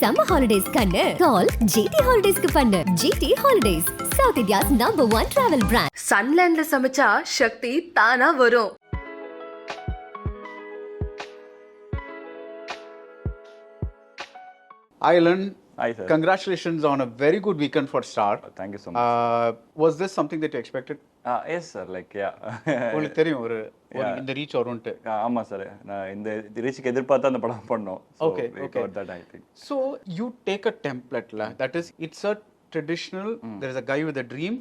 Summer holidays kannu call GT Holidays ku pannu. GT Holidays, South India's #1 travel brand. Sunland la samacha shakti தானா வரும். Elan, Hi, sir. congratulations on a very good weekend for Star. Thank you so much. Was this something that you expected? Yes, sir. Like, yeah. உங்களுக்கு தெரியும் ஒரு இந்த reach வரும்ட்டு. ஆமா sir. நான் இந்த ரீச்சுக்கு எதிர்பார்த்து அந்த படம் பண்ணோம். Okay. Got that, I think. So you take a template la, that is it's a traditional, there is a guy with a dream,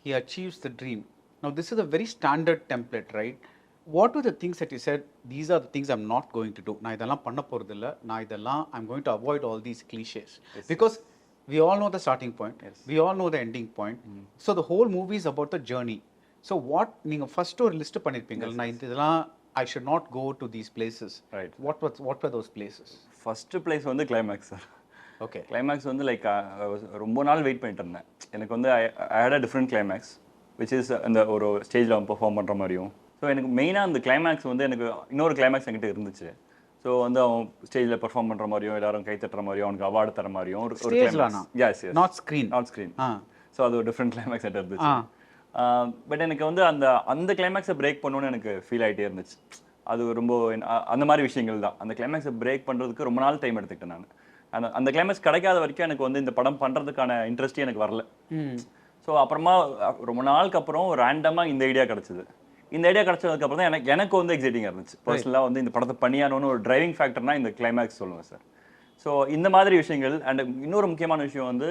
he achieves the dream. Now this is a very standard template, right? What were the things that you said, these are the things I'm not going to do? நான் இதெல்லாம் பண்ண போறது இல்ல. நான் இதெல்லாம் I'm going to avoid all these cliches. Yes. Because we all know the starting point. Yes. We all know the ending point. So the whole movie is about the journey. So what நீங்க first ஒரு list பண்ணிருப்பீங்க. நான் இதெல்லாம் I should not go to these places. Right. What were those places? First place வந்து climax sir. Okay. Climax வந்து like ரொம்ப நாள் wait பண்ணிட்டு இருந்தேன். எனக்கு வந்து I had a different climax which is அந்த ஒரு ஸ்டேஜ்ல பெர்ஃபார்ம் பண்ற மாதிரியும். ஸோ எனக்கு மெயினாக அந்த கிளைமேக்ஸ் வந்து எனக்கு இன்னொரு கிளைமேக்ஸ் என்கிட்ட இருந்துச்சு. ஸோ வந்து அவன் ஸ்டேஜில் பெர்ஃபார்ம் பண்ணுற மாதிரியும் எல்லாரும் கை தட்டுற மாதிரியும் அவனுக்கு அவார்டு தர மாதிரியும் ஒரு எஸ் நாட் ஸ்க்ரீன் ஸோ அது ஒரு டிஃப்ரெண்ட் கிளைமேக்ஸ் என்கிட்ட இருந்துச்சு. பட் எனக்கு வந்து அந்த கிளைமேக்ஸை பிரேக் பண்ணணும்னு எனக்கு ஃபீல் ஆகிட்டே இருந்துச்சு. அது ரொம்ப அந்த மாதிரி விஷயங்கள் தான். அந்த கிளைமேக்ஸை பிரேக் பண்ணுறதுக்கு ரொம்ப நாள் டைம் எடுத்துக்கிட்டேன் நான். அந்த கிளைமேக்ஸ் கிடைக்காத வரைக்கும் எனக்கு வந்து இந்த படம் பண்ணுறதுக்கான இன்ட்ரெஸ்ட்டே எனக்கு வரல. ஸோ அப்புறமா ரொம்ப நாளுக்கு அப்புறம் ரேண்டமாக இந்த ஐடியா கிடச்சிது. இந்த ஐடியா கிடைச்சதுக்கப்புறம் தான் எனக்கு வந்து எக்ஸைட்டிங்காக இருந்துச்சு. பர்சனலாக வந்து இந்த படத்தை பண்ணியானோன்னு ஒரு டிரைவிங் ஃபேக்டர்னா இந்த கிளைமேக்ஸ் சொல்லுவேன் சார். ஸோ இந்த மாதிரி விஷயங்கள் அண்ட் இன்னொரு முக்கியமான விஷயம் வந்து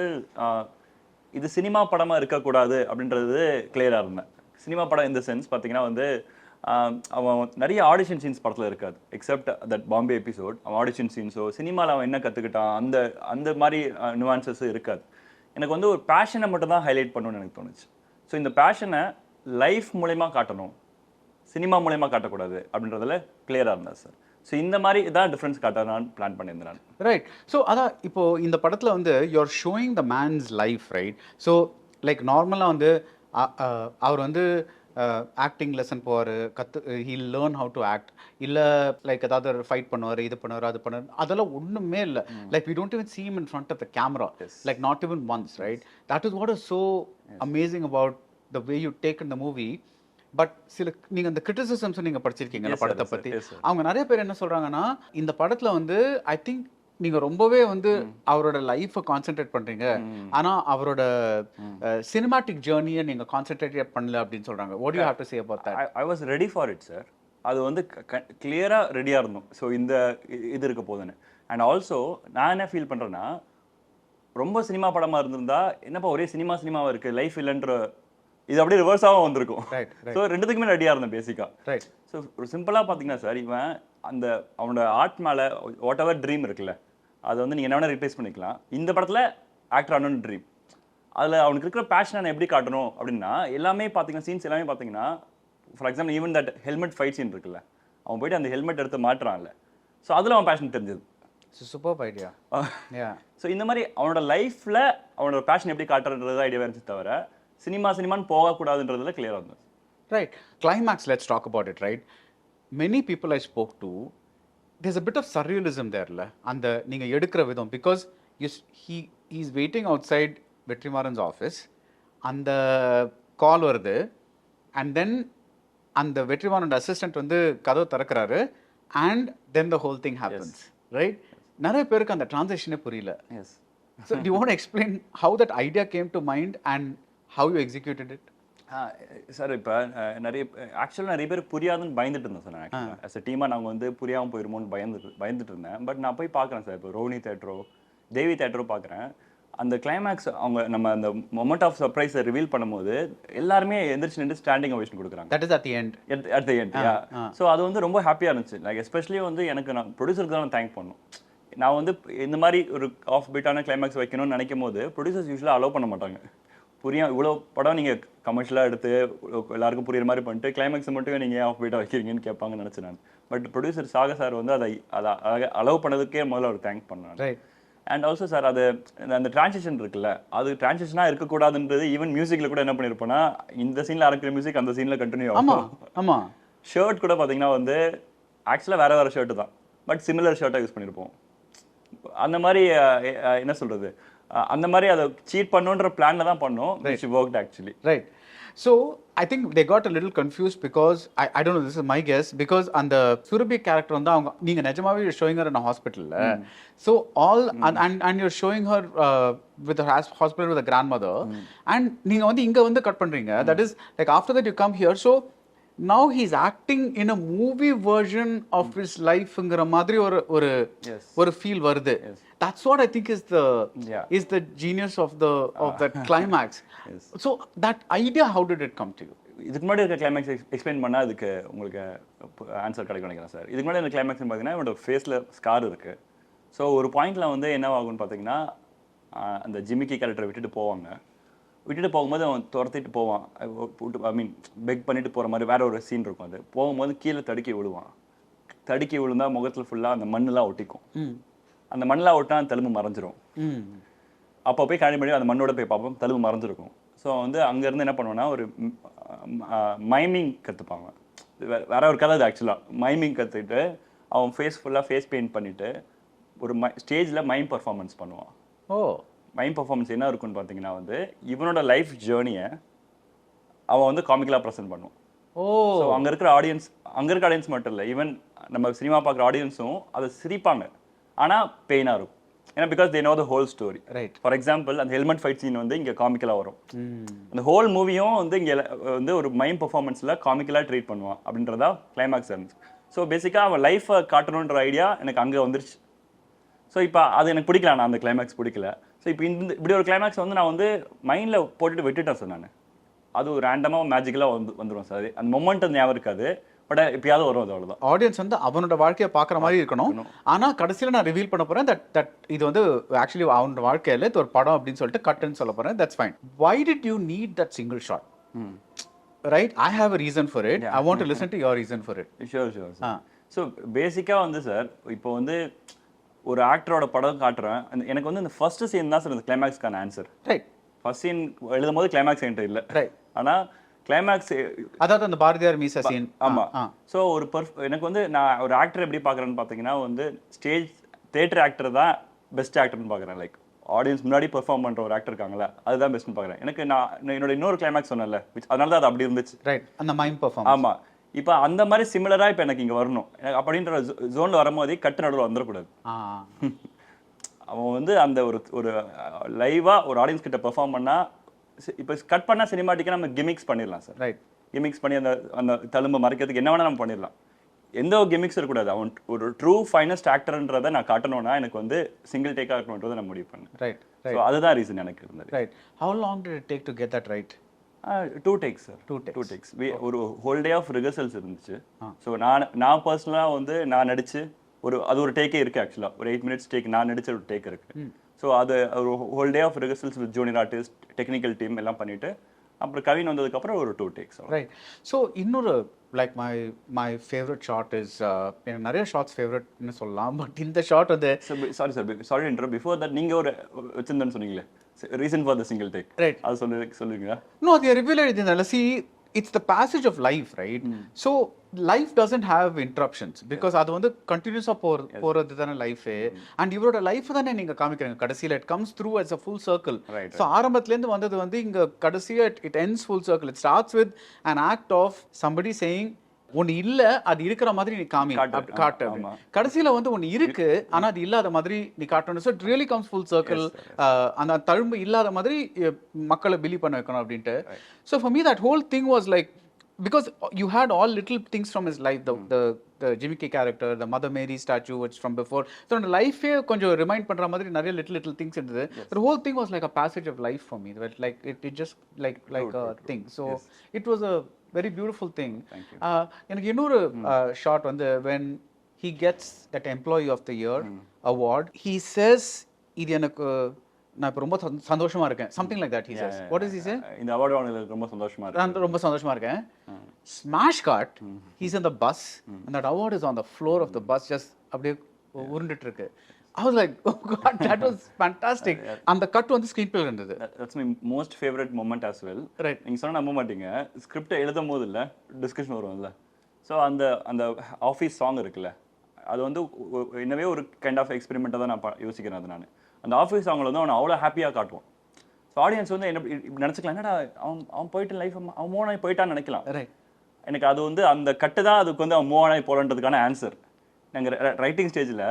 இது சினிமா படமாக இருக்கக்கூடாது அப்படின்றது கிளியராக இருந்தேன். சினிமா படம் இந்த சென்ஸ் பார்த்தீங்கன்னா வந்து அவன் நிறைய ஆடிஷன் சீன்ஸ் படத்தில் இருக்காது. எக்ஸப்ட் தட் பாம்பே எபிசோட் அவன் ஆடிஷன் சீன்ஸோ சினிமாவில் அவன் என்ன கற்றுக்கிட்டான் அந்த மாதிரி நுவான்சஸும் இருக்காது. எனக்கு வந்து ஒரு பேஷனை மட்டும் தான் ஹைலைட் பண்ணணும்னு எனக்கு தோணுச்சு. ஸோ இந்த பேஷனை லைஃப் மூலயமா காட்டணும், சினிமா மூலயமா காட்டக்கூடாது அப்படின்றதுல கிளியராக இருந்தேன் சார். ஸோ இந்த மாதிரி இதான் டிஃப்ரென்ஸ் காட்ட நான் பிளான் பண்ணியிருந்தேன் நான். ரைட். ஸோ அதான் இப்போ இந்த படத்தில் வந்து you're showing the man's life, right? So like நார்மலாக வந்து அவர் வந்து ஆக்டிங் லெசன் போவார், he'll learn how to act, இல்லை லைக் ஏதாவது ஃபைட் பண்ணுவார், இது பண்ணுவார், அது பண்ணுவார், அதெல்லாம் ஒன்றுமே இல்லை. Like we don't even see him in front of the camera, like not even once, right? That is what is so amazing about the way you take in the movie. But சில நீங்கள் அந்த criticisms நீங்கள் படிச்சிருக்கீங்க படத்தை பற்றி. அவங்க நிறைய பேர் என்ன சொல்கிறாங்கன்னா, இந்த படத்தில் வந்து ஐ திங்க் நீங்கள் ரொம்பவே வந்து அவரோட லைஃப்பை கான்சென்ட்ரேட் பண்ணுறீங்க, ஆனால் அவரோட சினிமாட்டிக் ஜேர்னியை நீங்கள் கான்சென்ட்ரேட் பண்ணல அப்படின்னு சொல்கிறாங்க. What you have to say about that? I was ready for it sir. அது வந்து கிளியராக ரெடியாக இருந்தோம். ஸோ இந்த இது இருக்க போதுன்னு. அண்ட் ஆல்சோ நான் என்ன ஃபீல் பண்ணுறேன்னா, ரொம்ப சினிமா படமாக இருந்திருந்தா என்னப்பா ஒரே சினிமாவாக இருக்குது, லைஃப் இல்லைன்ற இது அப்படியே ரிவர்ஸாகவும் வந்திருக்கும். ஸோ ரெண்டுத்துக்குமே ரெடியாக இருந்தேன் பேசிக்காக. ஸோ ஒரு சிம்பிளாக பார்த்தீங்கன்னா சார், இவன் அவனோட ஆர்ட் மேலே வாட் எவர் ட்ரீம் இருக்குல்ல, அதை வந்து நீங்கள் என்ன வேணால் ரீப்ளேஸ் பண்ணிக்கலாம். இந்த படத்தில் ஆக்டர் ஆனோன்னு ட்ரீம், அதில் அவனுக்கு இருக்கிற பேஷனை நான் எப்படி காட்டணும் அப்படின்னா, எல்லாமே பார்த்தீங்கன்னா சீன்ஸ் எல்லாமே பார்த்தீங்கன்னா, for example even that helmet fight scene இருக்குல்ல, அவன் போய்ட்டு அந்த ஹெல்மெட் எடுத்து மாட்டுறான்ல, ஸோ அதில் அவன் பேஷன் தெரிஞ்சது. Super idea. ஸோ இந்த மாதிரி அவனோட லைஃப்பில் அவனோட பேஷன் எப்படி காட்டுறது ஐடியா இருந்துச்சு தவிர சினிமான்னு போகக்கூடாதுன்றதுல கிளியராக இருந்தது. Right. Climax, let's talk about it, right? Many people I spoke to, there's a bit of surrealism தேர்ல அந்த நீங்கள் எடுக்கிற விதம். Because he is waiting outside Vetrimaaran's office, அந்த கால் வருது, அண்ட் தென் அந்த வெற்றிமாறன் அசிஸ்டன்ட் வந்து கதவு திறக்கிறாரு, and then the whole thing happens, right? நிறைய பேருக்கு அந்த டிரான்சாக்ஷனே புரியல. Yes. So do you want to explain how that idea came to mind and how you executed it? Sir இப்போ ஆக்சுவலாக நிறைய பேர் புரியாதுன்னு பயந்துட்டு இருந்தேன் சார். நான் ஆஸ் அ டீமாக நாங்கள் வந்து புரியாமல் போயிருமோன்னு பயந்துட்டு இருந்தேன். பட் நான் போய் பார்க்குறேன் சார், இப்போ ரோஹினி தேட்டரோ தேவி தேட்டரோ பார்க்குறேன். அந்த கிளைமேக்ஸ் அவங்க நம்ம அந்த மொமெண்ட் ஆஃப் சர்ப்ரைஸை ரிவீல் பண்ணும்போது எல்லாருமே எந்திரிச்சு நின்று ஸ்டாண்டிங் ஓவேஷன் கொடுக்குறாங்க. That is at the end. At the end, yeah. So அது வந்து ரொம்ப ஹாப்பியாக இருந்துச்சு. லைக் எஸ்பெஷலி வந்து எனக்கு நான் ப்ரொடியூசருக்கு தான் தேங்க் பண்ணணும். நான் வந்து இந்த மாதிரி ஒரு ஆஃப் பீட்டான கிளைமேக்ஸ் வைக்கணும்னு நினைக்கும் போது ப்ரொடியூசர்ஸ் யூஸ்வலாக அலோவ் பண்ண மாட்டாங்க. இவ்வளோ படம் நீங்கள் கமர்ஷியலாக எடுத்து எல்லாருக்கும் புரியுற மாதிரி பண்ணிட்டு கிளைமேக்ஸ் மட்டும் நீங்கள் ஆஃப் பீட்டாக வைக்கிறீங்கன்னு கேட்பாங்கன்னு நினச்சேன் நான். பட் ப்ரொடியூசர் சாக சார் வந்து அதை அலோவ் பண்ணதுக்கே முதல்ல ஒரு தேங்க் பண்ணேன். அண்ட் ஆல்சோ சார் அது அந்த டிரான்சிஷன் இருக்குல்ல, அது டிரான்சிஷனாக இருக்கக்கூடாதுன்றது ஈவன் மியூசிக்கில் கூட என்ன பண்ணியிருப்போன்னா, இந்த சீனில் ஆரம்பிக்கிற மியூசிக் அந்த சீனில் கண்டினியூ ஆகும். ஆமாம். ஷர்ட் கூட பார்த்தீங்கன்னா வந்து ஆக்சுவலாக வேறு ஷர்ட்டு தான், பட் சிமிலர் ஷர்ட்டாக யூஸ் பண்ணியிருப்போம். அந்த மாதிரி என்ன சொல்றது, அந்த மாதிரி அதை சீட் பண்ணுன்ற பிளான்ல தான் பண்ணோம். which worked actually. Right. So I think they got a little confused because I don't know, this is my guess, because அந்த சுரபி கேரக்டர் வந்து அவங்க நீங்க நிஜமாவே you're showing her in a hospital. So all and you're showing her with the hospital with the grandmother, and நீங்க வந்து இங்க வந்து cut பண்றீங்க. That is like after that you come here, so now he's acting in a movie version of his lifeங்கிற மாதிரி ஒரு feel வருது. That's what I think is the genius of that climax. So that idea, how did it come to you? இதுக்கு முன்னாடி இருக்க climax explain பண்ணால் அதுக்கு உங்களுக்கு answer கிடைக்கும் நினைக்கிறேன் சார். இதுக்கு முன்னாடி இந்த கிளைமேக்ஸ் பார்த்தீங்கன்னா என்னோட ஃபேஸில் ஸ்கார் இருக்குது. ஸோ ஒரு பாயிண்டில் வந்து என்ன ஆகும்னு பார்த்தீங்கன்னா, அந்த ஜிமிக்கி கேரக்டரை விட்டுட்டு போகும்போது அவன் துரத்திட்டு போவான். ஐ மீன் பெக் பண்ணிட்டு போகிற மாதிரி வேற ஒரு சீன் இருக்கும். அது போகும்போது கீழே தடுக்கி விழுந்தால் முகத்தில் ஃபுல்லாக அந்த மண்ணெலாம் ஒட்டிக்கும். அந்த மண்ணெலாம் ஒட்டினா அந்த தழும்பு மறைஞ்சிரும். அப்போ போய் கழனி பண்ணி அந்த மண்ணோட போய் பார்ப்போம், தழும்பு மறைஞ்சிருக்கும். ஸோ வந்து அங்கேருந்து என்ன பண்ணுவோன்னா ஒரு மைமிங் கற்றுப்பாங்க. வேற ஒரு கதை அது ஆக்சுவலாக. மைமிங் கற்றுக்கிட்டு அவன் ஃபுல்லாக ஃபேஸ் பெயிண்ட் பண்ணிவிட்டு ஒரு ஸ்டேஜில் மைம் பர்ஃபார்மன்ஸ் பண்ணுவான். மைம் பர்ஃபார்மன்ஸ் என்ன இருக்குன்னு பார்த்தீங்கன்னா வந்து இவனோட லைஃப் ஜேர்னியை அவன் வந்து காமிக்கலாக ப்ரெசென்ட் பண்ணுவான். ஸோ அங்கே இருக்கிற ஆடியன்ஸ் மட்டும் இல்லை, ஈவன் நம்ம சினிமா பார்க்குற ஆடியன்ஸும் அதை சிரிப்பாங்க. ஆனால் பெயினாக இருக்கும். ஏன்னா because they know the whole story. Right. For example அந்த ஹெல்மெட் ஃபைட் சீன் வந்து இங்கே காமிக்கலாக வரும். அந்த ஹோல் மூவியும் வந்து இங்கே வந்து ஒரு மைம் பர்ஃபார்மன்ஸில் காமிக்கலாக ட்ரீட் பண்ணுவான் அப்படின்றதா கிளைமேக்ஸ் இருந்துச்சு. ஸோ பேசிக்காக அவன் லைஃப்பை காட்டணுன்ற ஐடியா எனக்கு அங்கே வந்துருச்சு. ஸோ இப்போ அது எனக்கு பிடிக்கல, நான் அந்த கிளைமேக்ஸ் பிடிக்கல. ஸோ இப்போ இப்படி ஒரு கிளைமேக்ஸ் வந்து நான் வந்து மைண்டில் போட்டுட்டு விட்டுட்டேன் சார். நான் அது ரேண்டமாக மேஜிக்கலாக வந்துடும் சார். அந்த மொமெண்ட் ஞாபகம் இருக்காது, பட் எப்பயாவது வரும். அது அவ்வளோதான். ஆடியன்ஸ் வந்து அவனோட வாழ்க்கையை பார்க்குற மாதிரி இருக்கணும். ஆனால் கடைசியில் நான் ரிவீல் பண்ண போகிறேன் தட் இது வந்து ஆக்சுவலி அவனோட வாழ்க்கையில் இது ஒரு படம் அப்படின்னு சொல்லிட்டு கட்டுன்னு சொல்ல போகிறேன். That's fine. Why did you need that single shot? Right. I have a reason for it. I want to listen to your reason for it. Sure. So பேசிக்காக வந்து சார் இப்போ வந்து ஒரு ஆக்டரோட படம் காட்டுறேன். எனக்கு வந்து இந்த ஃபர்ஸ்ட் சீன் தான் சார் இந்த கிளைமேக்ஸ்க்கான ஆன்சர். ரைட். ஃபர்ஸ்ட் சீன் எழுதும் போது கிளைமேக்ஸ் என்கிட்ட இல்லை. ரைட். ஆனால் கிளைமேக்ஸ் அதாவது அந்த பாரதியார் மீசா சீன். ஆமாம். ஸோ எனக்கு வந்து நான் ஒரு ஆக்டர் எப்படி பார்க்குறேன்னு பார்த்தீங்கன்னா வந்து தியேட்டர் ஆக்டர் தான் பெஸ்ட் ஆக்டர்னு பார்க்குறேன். லைக் ஆடியன்ஸ் முன்னாடி பெர்ஃபார்ம் பண்ணுற ஒரு ஆக்டர் இருக்காங்களா, அதுதான் பெஸ்ட்னு பார்க்குறேன். எனக்கு நான் என்னோட இன்னொரு கிளைமேக்ஸ் சொன்னேன்ல, அதனால தான் அது அப்படி இருந்துச்சு. ரைட். அந்த மைம் பெர்ஃபார்ம். ஆமாம். இப்போ அந்த மாதிரி சிமிலராக இப்போ எனக்கு இங்கே வரணும். எனக்கு அப்படின்ற ஜோனில் வரும்போது கட்டு நடுவில் வந்துடக்கூடாது. அவன் வந்து அந்த ஒரு லைவாக ஒரு ஆடியன்ஸ் கிட்ட பெர்ஃபார்ம் பண்ணால், இப்போ கட் பண்ணால் சினிமாட்டிக்காக நம்ம கிமிக்ஸ் பண்ணிடலாம் சார். ரைட். கிமிக்ஸ் பண்ணி அந்த தழும்பை மறைக்கிறதுக்கு என்ன வேணால் நம்ம பண்ணிடலாம். எந்த ஒரு கிமிக்ஸ் இருக்கக்கூடாது. அவன் ஒரு ட்ரூ ஃபைனஸ்ட் ஆக்டர்ன்றதை நான் காட்டணும்னா எனக்கு வந்து சிங்கிள் டேக்காக இருக்கணுன்றதை நான் முடிவு பண்ணேன். ரைட். ஸோ அதுதான் ரீசன் எனக்கு இருந்தது. Right. How long did it take to get that right? 2 takes sir. 2 takes. ஒரு ஹோல் டே ஆஃப் ரிஹர்சல்ஸ் இருந்துச்சு. ஸோ நான் பர்சனலாக வந்து நான் நடிச்சு அது ஒரு டேக்கே இருக்குது ஆக்சுவலாக. ஒரு 8 minutes டேக் நான் நடிச்ச ஒரு டேக் இருக்குது. ஸோ அது ஒரு whole day of rehearsals with junior artist, technical team எல்லாம் பண்ணிவிட்டு அப்புறம் கவின் வந்ததுக்கப்புறம் ஒரு 2 takes. ரைட். ஸோ இன்னொரு like my favourite shot is, எனக்கு நிறைய ஷார்ட்ஸ் ஃபேவரட்னு சொல்லலாம், பட் இந்த ஷாட் வந்து சாரி இன்டர் பிஃபோர் தட் நீங்கள் ஒரு வச்சிருந்தேன்னு சொன்னீங்களே reason for the single take. Right. அது சொல்லுங்க. No, they reveal it in the see, it's the passage of life, right? So life doesn't have interruptions because அது வந்து கண்டினியூஸா போறது தான லைஃப். அண்ட் இவரோட லைஃப் தானே நீங்க காமிக்கிறீங்க கடைசியில. It comes through as a full circle. So ஆரம்பத்துல இருந்து வந்தது வந்து இங்க கடைசியா it ends full circle. It starts with an act of somebody saying ஒன்னு இல்ல, அது இருக்கிற மாதிரி நீ காட்டு. கடைசியில வந்து ஒன்னு இருக்கு ஆனா அது இல்லாத மாதிரி நீ காட்டணும். So it really comes full circle. அந்த தழும்பு இல்லாத மாதிரி மக்களை பிலீவ் பண்ண வைக்கணும் அப்படின்ட்டு. So for me that whole thing was like, because you had all little things from his life, the Jimmy K character, the Mother Mary statue which from before, so the life konjam remind pandra madri nariya little things irundhu. The whole thing was like a passage of life for me, like it just like a thing. So it was a very beautiful thing. எனக்கு இன்னொரு shot வந்து when he gets that employee of the year award, he says இது எனக்கு நான் இப்போ ரொம்ப சந்தோஷமா இருக்கேன், something like that he says. What does he say? இந்த அவார்ட் வாங்குனதுல ரொம்ப சந்தோஷமா இருக்கேன். நான் ரொம்ப சந்தோஷமா இருக்கேன். Smash cut, he's in the bus and that award is on the floor of the bus, just அப்படியே உருண்டுட்டு இருக்கு. I was like, oh god, that was fantastic. And the cut வந்து ஸ்கிரீன் பிளே இருந்தது. That's my most favorite moment as well. Right. நீங்க சொன்னா நம்ப மாட்டீங்க, script எழுதும் போது இல்ல டிஸ்கஷன் வரும்ல, ஸோ அந்த ஆஃபீஸ் சாங் இருக்குல்ல, அது வந்து இன்னவே ஒரு கைண்ட் ஆஃப் எக்ஸ்பெரிமெண்ட்டாக தான் நான் யோசிக்கிறேன் அது நான். அந்த ஆஃபீஸ் அவங்கள வந்து அவனை அவ்வளோ ஹாப்பியாக காட்டுவோம். ஸோ ஆடியன்ஸ் வந்து என்ன இப்படி நினச்சிக்கலாம், என்னடா அவன் போயிட்டு லைஃப் அவன் மூவ் ஆகி போயிட்டான்னு நினைக்கலாம். எனக்கு அது வந்து அந்த கட்டு தான் அதுக்கு வந்து அவன் மூவ் ஆகி போகலன்றதுக்கான ஆன்சர். நாங்கள் ரைட்டிங் ஸ்டேஜில்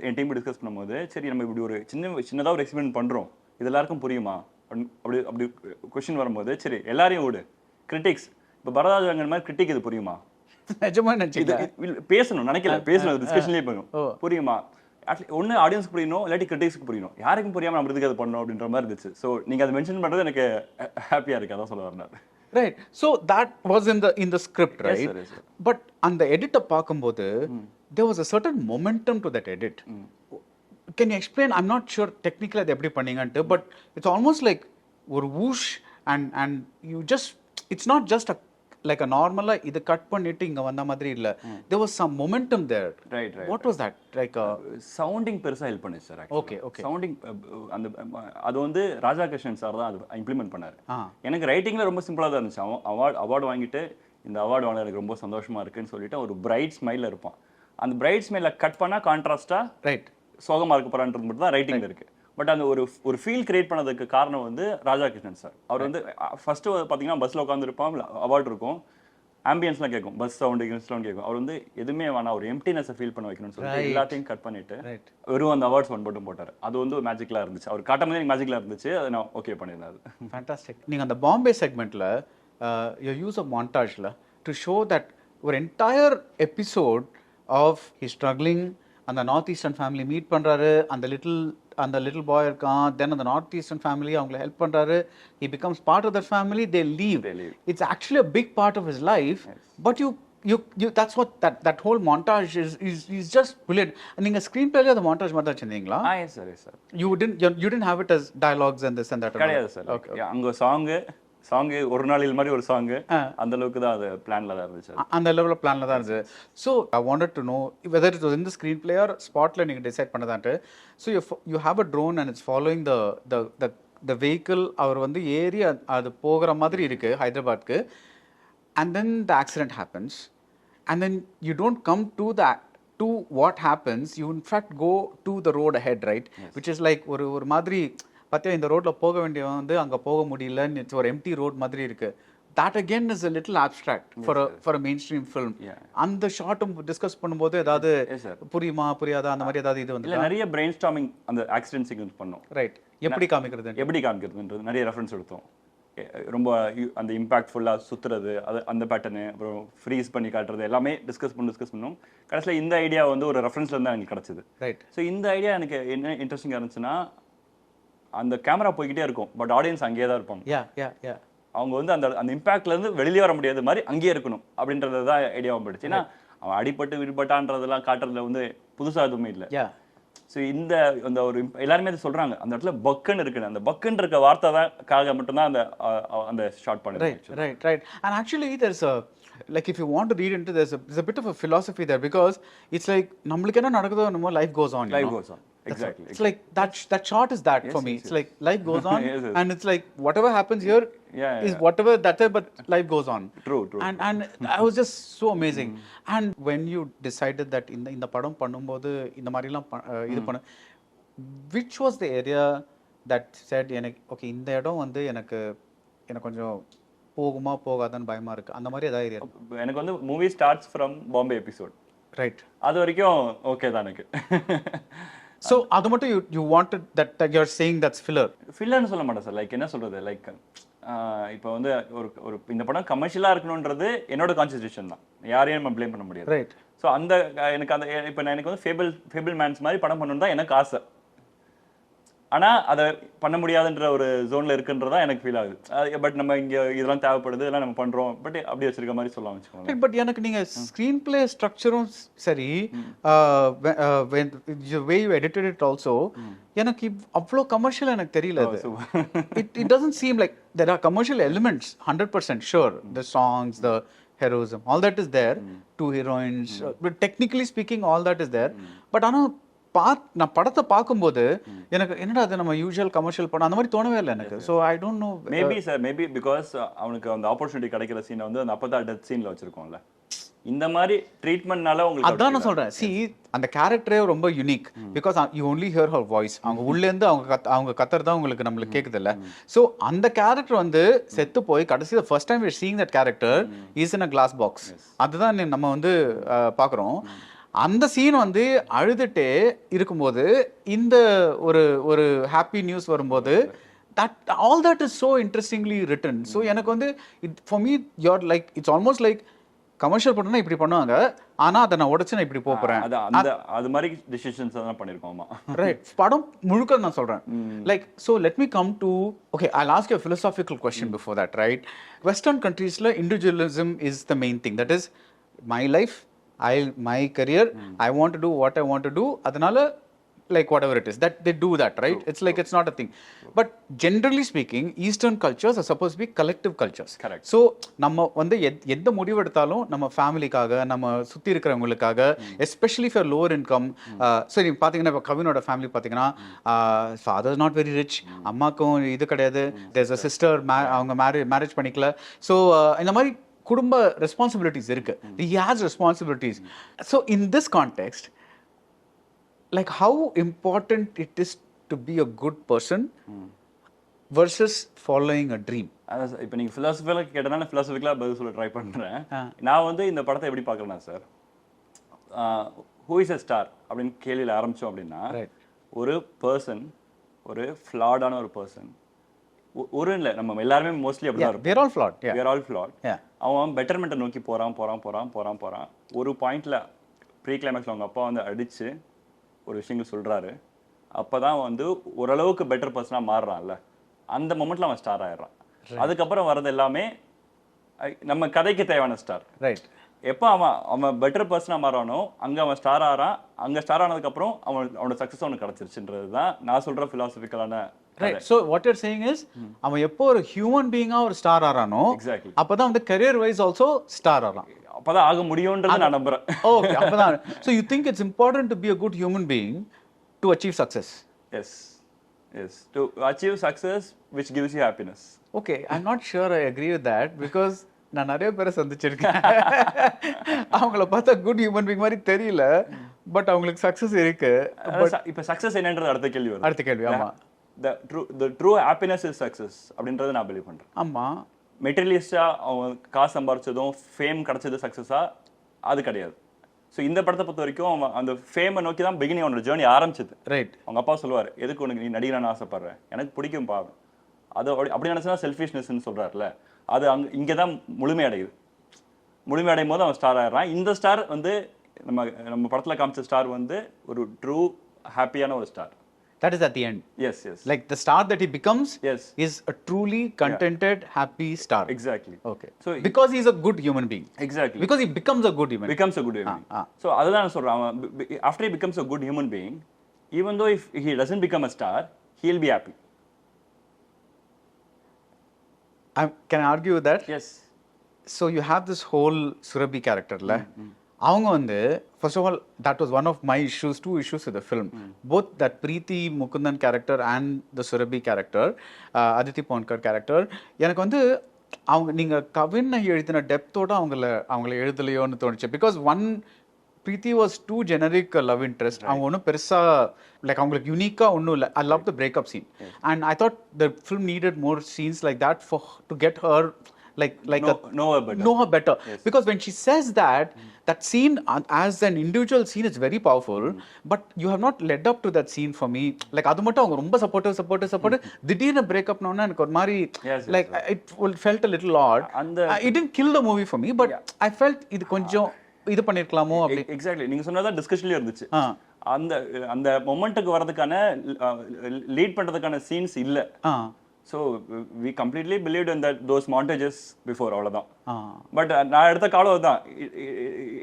என் டீம் டிஸ்கஸ் பண்ணும்போது, சரி நம்ம இப்படி ஒரு சின்னதாக ஒரு எக்ஸ்பெரிமெண்ட் பண்ணுறோம், இது எல்லாருக்கும் புரியுமா அப்படி அப்படி கொஸ்டின் வரும்போது, சரி எல்லாரையும் விடு, கிரிட்டிக்ஸ் இப்போ பரத்வாஜ் ரங்கன் மாதிரி கிரிட்டிக் இது புரியுமா, பேசணும் நினைக்கல, பேசணும் டிஸ்கஷன்லேயே போயிடும், புரியுமா ஒன்று ஆடியன்ஸ்க்கு புரியணும், இல்லாட்டி கிரிட்டிக்ஸ்க்கு புரியணும், யாருக்கும் புரியாமல் நம்ம இதுக்கு அது பண்ணணும் அப்படின்ற மாதிரி இருந்துச்சு. ஸோ நீங்கள் அதை மென்ஷன் பண்ணுறது எனக்கு ஹாப்பியாக இருக்குது, அதான் சொல்ல வரேன். Right. So that was in the script, right? Yes, sir, yes, sir. But on the edit பார்க்கும்போது there was a certain momentum to that edit. Can you explain? I'm not sure technically அது எப்படி பண்ணீங்கன்ட்டு, but it's almost like ஒரு whoosh and you just, it's not just like a normal இது cut பண்ணிட்டு இங்க வந்த மாதிரி இல்ல, there was some momentum there. Right. What was that? Like sounding பெருசா ஹெல்ப் பண்ணுச்சு சார். Okay. சவுண்டிங் அந்த அது வந்து ராஜாகிருஷ்ணன் சார் தான் அது இம்ப்ளிமெண்ட் பண்ணாரு. எனக்கு ரைட்டிங்ல ரொம்ப சிம்பிளா தான் இருந்துச்சு. அவார்டு வாங்கிட்டு இந்த அவார்டு வாங்க எனக்கு ரொம்ப சந்தோஷமா இருக்குன்னு சொல்லிட்டு ஒரு பிரைட் ஸ்மைல்ல இருப்பான். அந்த பிரைட் ஸ்மைல்ல கட் பண்ணா கான்ட்ராஸ்டா ரைட் சோகமா இருக்க போறான்றது மட்டும் தான் ரைட்டிங்ல இருக்கு. பட் அந்த ஒரு ஃபீல் கிரியேட் பண்ணதுக்கு காரணம் வந்து ராஜாகிருஷ்ணன் சார். அவர் வந்து ஃபர்ஸ்ட் பார்த்தீங்கன்னா பஸ்ல உட்காந்துருப்பான், அவார்டு இருக்கும், ஆம்பியன்ஸ்லாம் கேட்கும், பஸ் சவுண்டு கேட்கும். அவர் வந்து எதுவுமே வேணாம், ஒரு எம்டினஸை ஃபீல் பண்ண வைக்கணும்னு சொல்லிட்டு எல்லாத்தையும் கட் பண்ணிட்டு வெறும் அந்த அவார்ட்ஸ் ஒன் மட்டும் போட்டார். அது வந்து ஒரு மேஜிக்கலா இருந்துச்சு, அவர் காட்டும் போது எனக்கு மேஜிக்கலா இருந்துச்சு, அதை நான் ஓகே பண்ணியிருந்தேன். அது ஃபேண்டாஸ்டிக். நீங்கள் அந்த பாம்பே செக்மெண்ட்ல யூஸ் ஆஃப் மாண்டாஜ்ல டு ஷோ தட் ஒரு entire episode of he struggling, அந்த நார்த் ஈஸ்டர்ன் ஃபேமிலி மீட் பண்ணுறாரு, அந்த லிட்டில் பாய் இருக்கான், தென் அந்த நார்த் ஈஸ்டர்ன் ஃபேமிலி அவங்களை ஹெல்ப் பண்ணுறாரு, he becomes part of that family, they leave. It's actually a big part of his life, but you that's what that whole montage is just brilliant. நீங்க screen பிளேல அந்த montage மாதிரி வச்சிருந்தீங்களா? yes sir. You didn't have it as dialogues and this and that. கிடையாது sir. Okay, அங்க song ஒரு நாளில் மாதிரி ஒரு சாங், அந்த அளவுக்கு தான் அது பிளான்ல தான் இருந்துச்சு, அந்த லெவலில் பிளான்ல தான் இருந்துச்சு. So I wanted to know whether it was in the screen play or ஸ்பாட்ல நீங்கள் டிசைட் பண்ணதான்ட்டு. So you have a drone and it's following the vehicle. அவர் வந்து ஏறி அது போகிற மாதிரி இருக்கு ஹைதராபாத்க்கு, and then the accident happens, and then you don't come to what happens, you in fact go to the road ahead, right? Which is like ஒரு மாதிரி பார்த்தியா இந்த ரோட்டில் போக வேண்டியவன் வந்து அங்கே போக முடியலன்னு ஒரு எம்டி ரோட் மாதிரி இருக்கு. That again is a little abstract for a mainstream film. அந்த ஷார்ட்டும் டிஸ்கஸ் பண்ணும்போது ஏதாவது புரியுமா புரியாதா அந்த மாதிரி ஏதாவது இது வந்து இல்லை நிறைய பிரெயின் ஸ்டார்மிங் அந்த ஆக்சிடென்ட் சீக்வன்ஸ் பண்ணோம். ரைட், எப்படி காமிக்கிறதுன்றது நிறைய ரெஃபரன்ஸ் எடுத்தோம். ரொம்ப அந்த இம்பாக்ட்ஃபுல்லாக சுற்றுறது, அது அந்த பேட்டர்னு, அப்புறம் ஃப்ரீஸ் பண்ணி காட்டுறது எல்லாமே டிஸ்கஸ் பண்ணோம். கடைசியில் இந்த ஐடியா வந்து ஒரு ரெஃபரன்ஸ்ல தான் எனக்கு கிடச்சிது. ரைட். ஸோ இந்த ஐடியா எனக்கு என்ன இன்ட்ரெஸ்டிங்காக இருந்துச்சுன்னா, அந்த கேமரா போய்கிட்டே இருக்கும், பட் ஆடியன்ஸ் அங்கேயே தான் இருப்பாங்க. அவங்க வந்து அந்த இம்பாக்ட்ல இருந்து வெளியே வர முடியாத மாதிரி அங்கேயே இருக்கணும் அப்படின்றது தான் ஐடியாவும் போயிடுச்சு. ஏன்னா அவன் அடிபட்டு விடுபட்டான்றதெல்லாம் காட்டுறதுல வந்து புதுசாக எதுவுமே இல்லை. ஸோ இந்த ஒரு எல்லாருமே அதை சொல்றாங்க, அந்த இடத்துல பக்குன்னு இருக்கு, அந்த பக்குன்னு இருக்க வார்த்தை தான் மட்டும்தான் அந்த ஷார்ட் பண்ணுறேன். Right. And actually there's a, like if you want to read into there's a bit of a philosophy there, because it's like நம்மளுக்கு என்ன நடக்குதோ நம்ம life goes on. Exactly. It's like that shot is that for me. It's like life goes on. And it's like whatever happens here is whatever that's it, but life goes on. True. And I was just so amazing. And when you decided that இந்த படம் பண்ணும்போது இந்த மாதிரிலாம் இது பண்ண, which was the area that said எனக்கு okay இந்த இடம் வந்து எனக்கு கொஞ்சம் போகுமா போகாதான்னு பயமா இருக்கு, அந்த மாதிரி ஏதாவது ஏரியா? எனக்கு வந்து movie starts from Bombay episode. Right. அது வரைக்கும் ஓகே தான் எனக்கு. So அது மட்டும் you wanted that you're saying that's fillerன்னு சொல்ல மாட்டேன் சார். லைக் என்ன சொல்றது, லைக் இப்போ வந்து ஒரு இந்த படம் கமர்ஷியலாக இருக்கணுன்றது என்னோட கான்சென்ட்ரேஷன் தான், யாரையும் நம்ம ப்ளேம் பண்ண முடியாது. ரைட். ஸோ எனக்கு இப்போ எனக்கு வந்து ஃபேபிள் மேன்ஸ் மாதிரி படம் பண்ணணும் தான் எனக்கு ஆசை. ஆனால் அதை பண்ண முடியாதுன்ற ஒரு ஜோனில் இருக்குன்றதா எனக்கு ஃபீல் ஆகுது. பட் நம்ம இங்கே இதெல்லாம் தேவைப்படுது, இதெல்லாம் நம்ம பண்ணுறோம், பட் அப்படி வச்சிருக்க மாதிரி சொல்லலாம் வச்சுக்கோங்க. பட் எனக்கு நீங்கள் ஸ்க்ரீன் பிளே ஸ்ட்ரக்சரும் சரி, way you edited it also, எனக்கு அவ்வளோ கமர்ஷியல் எனக்கு தெரியல. அது it doesn't seem like there are commercial elements 100% sure, the songs, the heroism, all that is there, two heroines, but technically speaking all that is there. But ஆனால் நான் படத்தை பார்க்கும்போது எனக்கு என்னடா அது நம்ம யூஷுவல் கமர்ஷியல் படம் அந்த மாதிரி தோணவே இல்லை எனக்கு. So I don't no, maybe because அவனுக்கு அந்த ஆப்பர்ச்சுனிட்டி கிடைக்கிற சீனை வந்து அந்த அப்பதான் டெத் சீன்ல வச்சிருக்கோம்ல. இந்த மாதிரி ட்ரீட்மெண்ட்னால உங்களுக்கு அதான் நான் சொல்றேன். சி அந்த கேரக்டரே ரொம்ப unique because you only here her voice. அவங்க உள்ளேருந்து அவங்க கத்துறதா உங்களுக்கு நம்மளுக்கு கேட்குது இல்ல. ஸோ அந்த கேரக்டர் வந்து செத்து போய் கடைசியில் first time seeing that character is in a glass box. அதுதான் நம்ம வந்து பார்க்குறோம். அந்த சீன் வந்து அழுதுட்டே இருக்கும்போது இந்த ஒரு ஒரு ஹாப்பி நியூஸ் வரும்போது all that is so interestingly written. So எனக்கு வந்து for me you're like it's almost like commercial பண்ணா இப்படி பண்ணுவாங்க, ஆனா அதை நான் உடைச்சு நான் இப்படி போறேன். அது மாதிரி டிசிஷன்ஸ் தான் பண்ணிருக்கோம். ரைட். படம் முழுக்க நான் சொல்றேன். Like so let me come to okay, I'll ask you a philosophical question before that, right? Western countries-ல individualism is the main thing. That is my life, my career, I want to do what I want to do. அதனால like whatever it is that they do that, right? It's like it's not a thing. But generally speaking, Eastern cultures are supposed to be collective cultures. Correct. So நம்ம வந்து எந்த முடிவு எடுத்தாலும் நம்ம ஃபேமிலிக்காக, நம்ம சுற்றி இருக்கிறவங்களுக்காக, especially for lower income. So நீங்கள் பார்த்தீங்கன்னா இப்போ கவினோட ஃபேமிலி பார்த்தீங்கன்னா ஃபாதர் நாட் வெரி ரிச், அம்மாக்கும் இது கிடையாது, தேர்ஸ் அ சிஸ்டர் அவங்க மேரேஜ் பண்ணிக்கல. ஸோ இந்த மாதிரி குடும்ப ரெஸ்பான்சிபிலிட்டிஸ் இருக்கு. he has responsibilities. So in this context, like how important it is to be a good person versus following a dream. இப்போ நீங்கள் ஃபிலாசபிக்கலாக கேட்டனா நான் ஃபிலாசபிக்கலாக பதில் சொல்ல ட்ரை பண்ணுறேன். நான் வந்து இந்த படத்தை எப்படி பார்க்குறேன்னா sir, who is a star அப்படின்னு கேள்வியில் ஆரம்பித்தோம் அப்படின்னா, ஒரு பர்சன், ஒரு ஃப்ளாடான ஒரு பர்சன், ஒரு இல்லை நம்ம எல்லாருமே மோஸ்ட்லி அப்படி தான் இருக்கும். we're all flawed. we're all flawed. அவன் பெட்டர்மெண்ட்டை நோக்கி போகிறான். ஒரு பாயிண்டில் ப்ரீ கிளைமேக்ஸில் அவங்க அப்பா வந்து அடித்து ஒரு விஷயங்கள் சொல்கிறாரு. அப்போ தான் வந்து ஓரளவுக்கு பெட்டர் பர்சனாக மாறுறான்ல, அந்த மொமெண்ட்டில் அவன் ஸ்டார் ஆயிடுறான். அதுக்கப்புறம் வர்றது எல்லாமே நம்ம கதைக்கு தேவையான ஸ்டார். ரைட். எப்போ அவன் பெட்டர் பர்சனாக மாறானோ அங்கே அவன் ஸ்டார் ஆகிறான். அங்கே ஸ்டார் ஆனதுக்கப்புறம் அவனோட சக்ஸஸ் அவனுக்கு கிடச்சிருச்சுன்றது தான் நான் சொல்கிற ஃபிலாசபிக்கலான. Right. So what you're saying is அவன் எப்போ ஒரு ஹியூமன் பீயிங்காக ஒரு ஸ்டார் ஆறானோ எக்ஸாக்ட்லி அப்போ தான் வந்து கரியர் வைஸ் ஆல்சோ ஸ்டார் ஆகலாம். அப்பதான் ஆக முடியும்ன்றது நான் நம்புறேன். ஓகே, அப்பதான். So you think it's important to be a good human being to achieve success? Yes. To achieve success which gives you happiness. Okay, I'm not sure I agree with that because நான் நிறைய பேரை சந்திச்சிருக்கேன். அவங்கள பார்த்தா good human being மாதிரி தெரியல, but அவங்களுக்கு success இருக்கு. இப்போ சக்சஸ் என்னன்றது அடுத்த கேள்வி வரும். அடுத்த கேள்வி. ஆமா. The true happiness is success அப்படின்றத நான் பிலீவ் பண்றேன். ஆமா. மெட்டீரியலிஸ்டாக அவங்க காசு சம்பாரிச்சதும் ஃபேம் கிடச்சது சக்ஸஸாக அது கிடையாது. ஸோ இந்த படத்தை பொறுத்த வரைக்கும் அவன் அந்த ஃபேமை நோக்கி தான் பிகினிங் அவனோட ஜேர்னி ஆரம்பிச்சது. ரைட். அவங்க அப்பா சொல்லுவார், எதுக்கு உனக்கு நீ நடிகரான ஆசைப்படுறேன், எனக்கு பிடிக்கும் பாவம். அது அப்படி நினச்சா செல்ஃபிஷ்னஸ்ன்னு சொல்கிறார்ல, அது இங்கே தான் முழுமையடையும் போது அவன் ஸ்டார் ஆயிடுறான். இந்த ஸ்டார் வந்து நம்ம படத்தில் காமிச்ச ஸ்டார் வந்து ஒரு ட்ரூ ஹாப்பியான ஒரு star. That is at the end. Yes. Like the star that he becomes is a truly contented, happy star. Exactly. Okay. So because he's a good human being. Exactly. Because he becomes a good human being. So அதுதான் நான் சொல்றேன், after he becomes a good human being, even though if he doesn't become a star, he'll be happy. Can I argue with that? Yes. So you have this whole Surabhi character la. அவங்க வந்து first of all that was one of my issues, two issues with the film. Both that Preeti Mukundan character and the Surabhi character, Aditi Ponkar character, எனக்கு வந்து அவங்க நீங்க கவின் எழுதின டெப்த்தோட அவங்கள எழுதலையோன்னு தோணுச்சு. Because one Preeti was too generic love interest. அவங்க ஒன்றும் பெருசா லைக் அவங்களுக்கு யூனிக்கா ஒன்றும் இல்லை. I love the breakup scene and I thought the film needed more scenes like that to get her know her better. Yes. Because when she says that scene as an individual scene is very powerful, but you have not led up to that scene for me. Like adu mattum avanga romba supportive திடீர்னு break up நோனா எனக்கு ஒரு மாதிரி like it felt a little odd. It didn't kill the movie for me, but I felt இது கொஞ்சம் இது பண்ணிருக்கலாமோ அப்படி. Exactly நீங்க சொன்னதா டிஸ்கஷன்லயே இருந்துச்சு. அந்த மொமெண்ட்டுக்கு வரதுக்கான லீட் பண்றதுக்கான சீன்ஸ் இல்ல. So we completely believed in those montages before அவ்வளவுதான். பட் நான் எடுத்த காலம் தான்,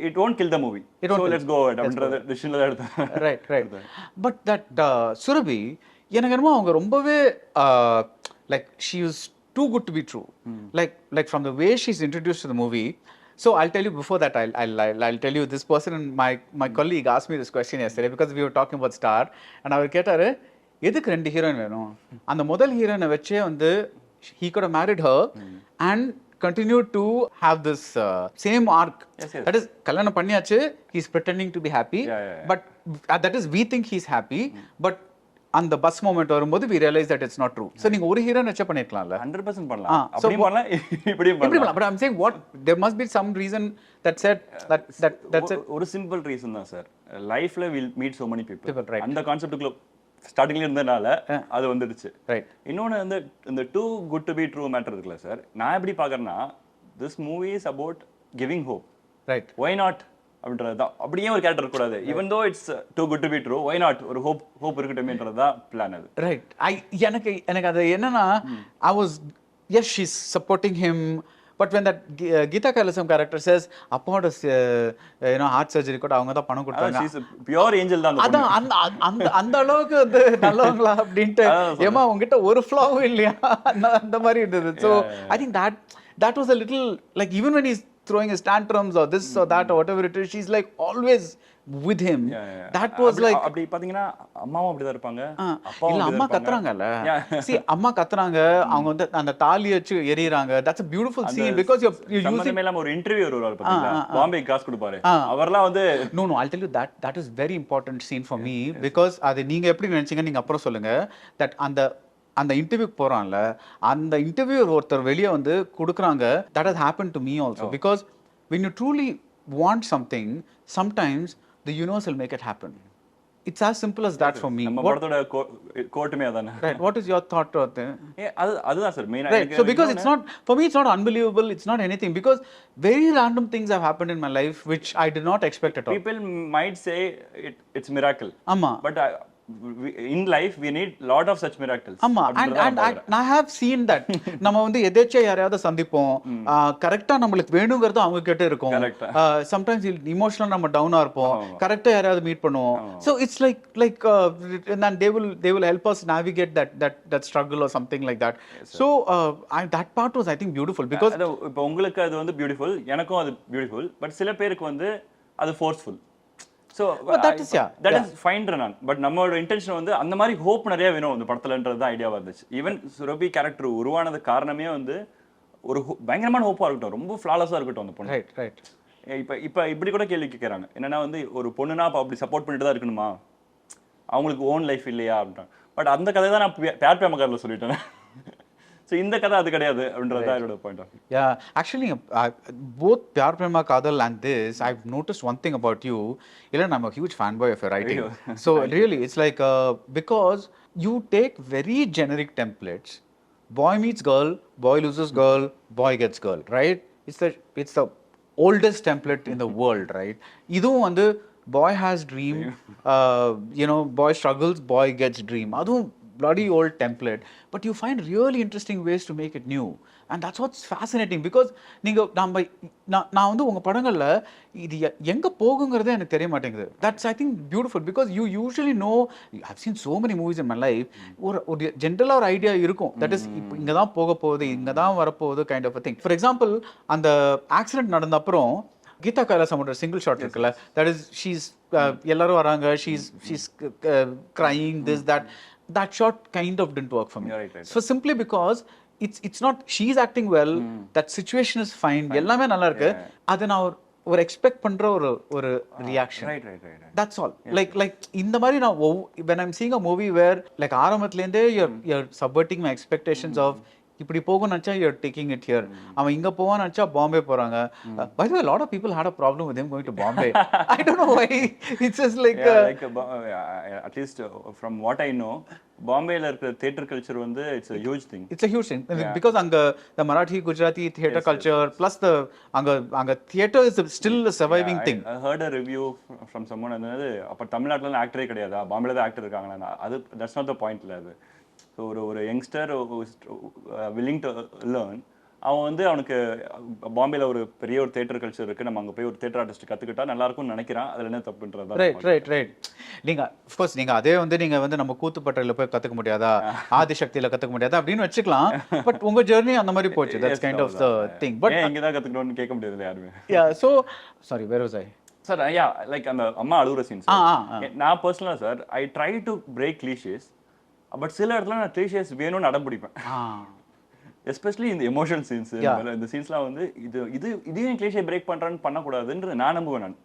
it won't kill the movie. So let's go ahead அப்படின்ற டிசிஷன்ல தான் எடுத்தேன். Right. But that Surabhi எனக்கு என்னமோ அவங்க ரொம்பவே like she is too good to be true. Like from the way she's introduced to the movie. So I'll tell you before that, I'll tell you this person and my colleague asked me this question yesterday because we were talking about Star and அவர் கேட்டாரு எதுக்கு ரெண்டு heroine வேணும், அந்த முதல் ஹீரோயினை வச்சே வந்து he could have married her and continued to have this same arc. Yes, yes. That is கல்யாணம் பண்ணியாச்சு, he's pretending to be happy. Yeah. But that is we think he's happy, but அந்த bus moment வரும்போது we realize that it's not true. So நீங்க ஒரு heroine வச்ச பண்ணிருக்கலாம்ல. 100% பண்ணலாம். அப்படியும் பண்ணலாம், இப்படியும் பண்ணலாம். But I'm saying what there must be some reason that said that's it. ஒரு சிம்பிள் ரீசன் தான் சார். லைஃப்ல will meet so many people. Right. அந்த கான்செப்ட்டுக்குள்ள ஸ்டார்டிங்ல இருந்தனால அது வந்துடுச்சு. Right. இன்னொன்னு வந்து இந்த too good to be true matter இருக்குல்ல சார். நான் எப்படி பார்க்கறேன்னா this movie is about giving hope. Right. Why not அப்படின்றது தான். அப்படியே ஒரு கேரக்டர் இருக்கக்கூடாது. even though it's too good to be true, why not ஒரு hope இருக்கட்டுமேன்றது தான் பிளான் அது. ரைட். எனக்கு அது என்னன்னா I was yes she's supporting him, but when that Geeta Kailasam character says அப்பாவோட ஹார்ட் சர்ஜரி கூட அவங்க தான் பணம் கொடுத்தாங்க, she's a pure angel தான். அதான் அந்த அளவுக்கு வந்து நல்லவங்களா அப்படின்ட்டு ஏமா உங்ககிட்ட ஒரு ஃப்ளாவும் இல்லையா அந்த மாதிரி இருந்தது. So I think that was a little like even when he's throwing his tantrums or this or that or whatever it is, she's like always with him. That was like அப்படி பாத்தீங்கன்னா அம்மாவும் அப்படிதான் இருப்பாங்க, அப்பாவும் இல்ல அம்மா கத்துறாங்கல்ல. see அம்மா கத்துறாங்க, அவங்க வந்து அந்த தாலி வச்சு எரியறாங்க. that's a beautiful scene because you're using மேல ஒரு இன்டர்வியூ வருவாரு பாத்தீங்களா, பாம்பே காசு கொடுப்பாரு, அவர்லாம் வந்து no I'll tell you that is very important scene for me because அது நீங்க எப்படி நினைச்சீங்க நீங்க அப்புறம் சொல்லுங்க. that அந்த இன்டர்வியூக்கு போறான்ல, அந்த இன்டர்வியூ ஒருத்தர் வெளியே வந்து கொடுக்குறாங்க. that has happened to me also because when you truly want something sometimes the universe will make it happen. It's as simple as that for me. நம்ம படத்தோட கோட்மே அதானே. Right. What is your thought on that? அதுதான் sir மெயினா. Right. So because it's not for me, it's not unbelievable, it's not anything because very random things have happened in my life which I did not expect at all. People might say it's miracle. Amma. But in life we need lot of such miracles. Amma. And I have seen that நம்ம வந்து எதேச்சே யாரையாவது சந்திப்போம், கரெக்டா நம்மளுக்கு வேணுங்கிறது அவங்க கிட்ட இருக்கும். sometimes emotional நம்ம டவுனா இருப்போம், கரெக்டா யாரையாவது மீட் பண்ணுவோம். so it's like and they will help us navigate that struggle or something like that. so that part was I think beautiful because இப்போ உங்களுக்கு அது வந்து பியூட்டிஃபுல், எனக்கும் அது பியூட்டிஃபுல், பட் சில பேருக்கு வந்து அது forceful. So that is fine Ranan, but நம்மளோட இன்டென்ஷன் வந்து அந்த மாதிரி ஹோப் நிறைய வேணும் அந்த படத்துலன்றது தான் ஐடியாவா இருந்துச்சு. ஈவன் சுரபி கேரக்டர் உருவானது காரணமே வந்து ஒரு பயங்கரமான ஹோப்பா இருக்கட்டும், ரொம்ப ஃப்ளாலஸா இருக்கட்டும் அந்த பொண்ணு. ரைட். இப்ப இப்படி கூட கேள்வி கேட்கறாங்க என்னன்னா வந்து ஒரு பொண்ணுனா அப்படி சப்போர்ட் பண்ணிட்டு தான் இருக்கணுமா, அவங்களுக்கு ஓன் லைஃப் இல்லையா அப்படின்றாங்க. பட் அந்த கதை தான் நான் பேர் பேமக்காரில் சொல்லிட்டேன். So இந்த கதை அது கிடையாது அப்படின்றது தான் என்னோட point of view. Yeah, actually both Pyar Prema Kadal and this I've noticed one thing about you. Elan, I'm a huge fanboy of your writing. So really it's like because you take very generic templates, boy meets girl, boy loses girl, boy gets girl, right? It's the oldest template in the world, right? இதுவும் வந்து boy has dream, boy struggles, boy gets dream. அதுவும் bloody old template, but you find really interesting ways to make it new, and that's what's fascinating because நீங்க நான் வந்து உங்க படங்கள்ல இது எங்க போகுங்கிறதே எனக்கு தெரிய மாட்டேங்குது. that's I think beautiful because you usually know. I've seen so many movies in my life, ஒரு ஜென்ரலா ஒரு ஐடியா இருக்கும், that is இங்க தான் போக போகுது, இங்க தான் வர போகுது kind of a thing. for example அந்த ஆக்சிடென்ட் நடந்த அப்புறம் கீதா கைலாசமோட சிங்கிள் ஷாட் இருக்குல்ல, that is she's எல்லாரும் வராங்க, she's crying this that shot kind of didn't work for me. Right. So simply because it's not she's acting well, that situation is fine, எல்லாமே நல்லா இருக்கு, அத நான் ஒரு எக்ஸ்பெக்ட் பண்ற ஒரு reaction. Right. That's all. Like இந்த மாதிரி நான் when I'm seeing a movie where like ஆரம்பத்துல இருந்தே you're subverting my expectations of இப்படி போகும் நினைச்சா you're taking it here, அவன் இங்க போவான் நினைச்சா பாம்பே போறாங்க. by the way, a lot of people had a problem with him going to Bombay. I don't know why. It's just like at least from what I know, பாம்பேல இருக்கிற theatre culture வந்து it's a huge thing. because அங்க the Marathi Gujarati theater culture plus the அங்க theater is still a surviving thing. I heard a review from someone அதாவது அப்ப தமிழ்நாட்டுல ஆக்டரே கிடையாதா, பாம்பேல தான் ஆக்டர் இருக்காங்களா, அது that's not the point இல்ல அது. ஸோ ஒரு யங்ஸ்டர் willing to learn, அவன் வந்து அவனுக்கு பாம்பேல ஒரு பெரிய ஒரு தியேட்டர் கல்ச்சர் இருக்கு, நம்ம அங்க போய் ஒரு தியேட்டர் ஆர்டிஸ்ட் கத்துக்கிட்டா நல்லா இருக்கும்னு நினைக்கிறான். அதுல என்ன தப்புன்றது. ரைட். நீங்க of course நீங்க அதே வந்து நீங்க வந்து நம்ம கூத்துப்பட்டையில போய் கத்துக்க முடியாதா, ஆதிசக்தியில கத்துக்க முடியாதா அப்படின்னு வச்சுக்கலாம். பட் உங்க ஜர்னி அந்த மாதிரி போச்சு. that's kind of the thing. but இங்க தான் கத்துக்கணும்னு கேட்க முடியாது யாருமே. yeah, so sorry, where was I? Sir, like அந்த அம்மா அழுகுற சீன்ஸ் நான் பர்சனலா sir I try to break clichés, but சில இடத்துல நான் கிளீஷேஸ் வேணும்னு அடம் பிடிப்பேன். எஸ்பெஷலி இந்த எமோஷனல் சீன்ஸ் இந்த சீன்ஸ்லாம் வந்து இதையும் கிளீஷே பிரேக் பண்றான்னு பண்ணக்கூடாதுன்னு நான் நம்புவேன். நான்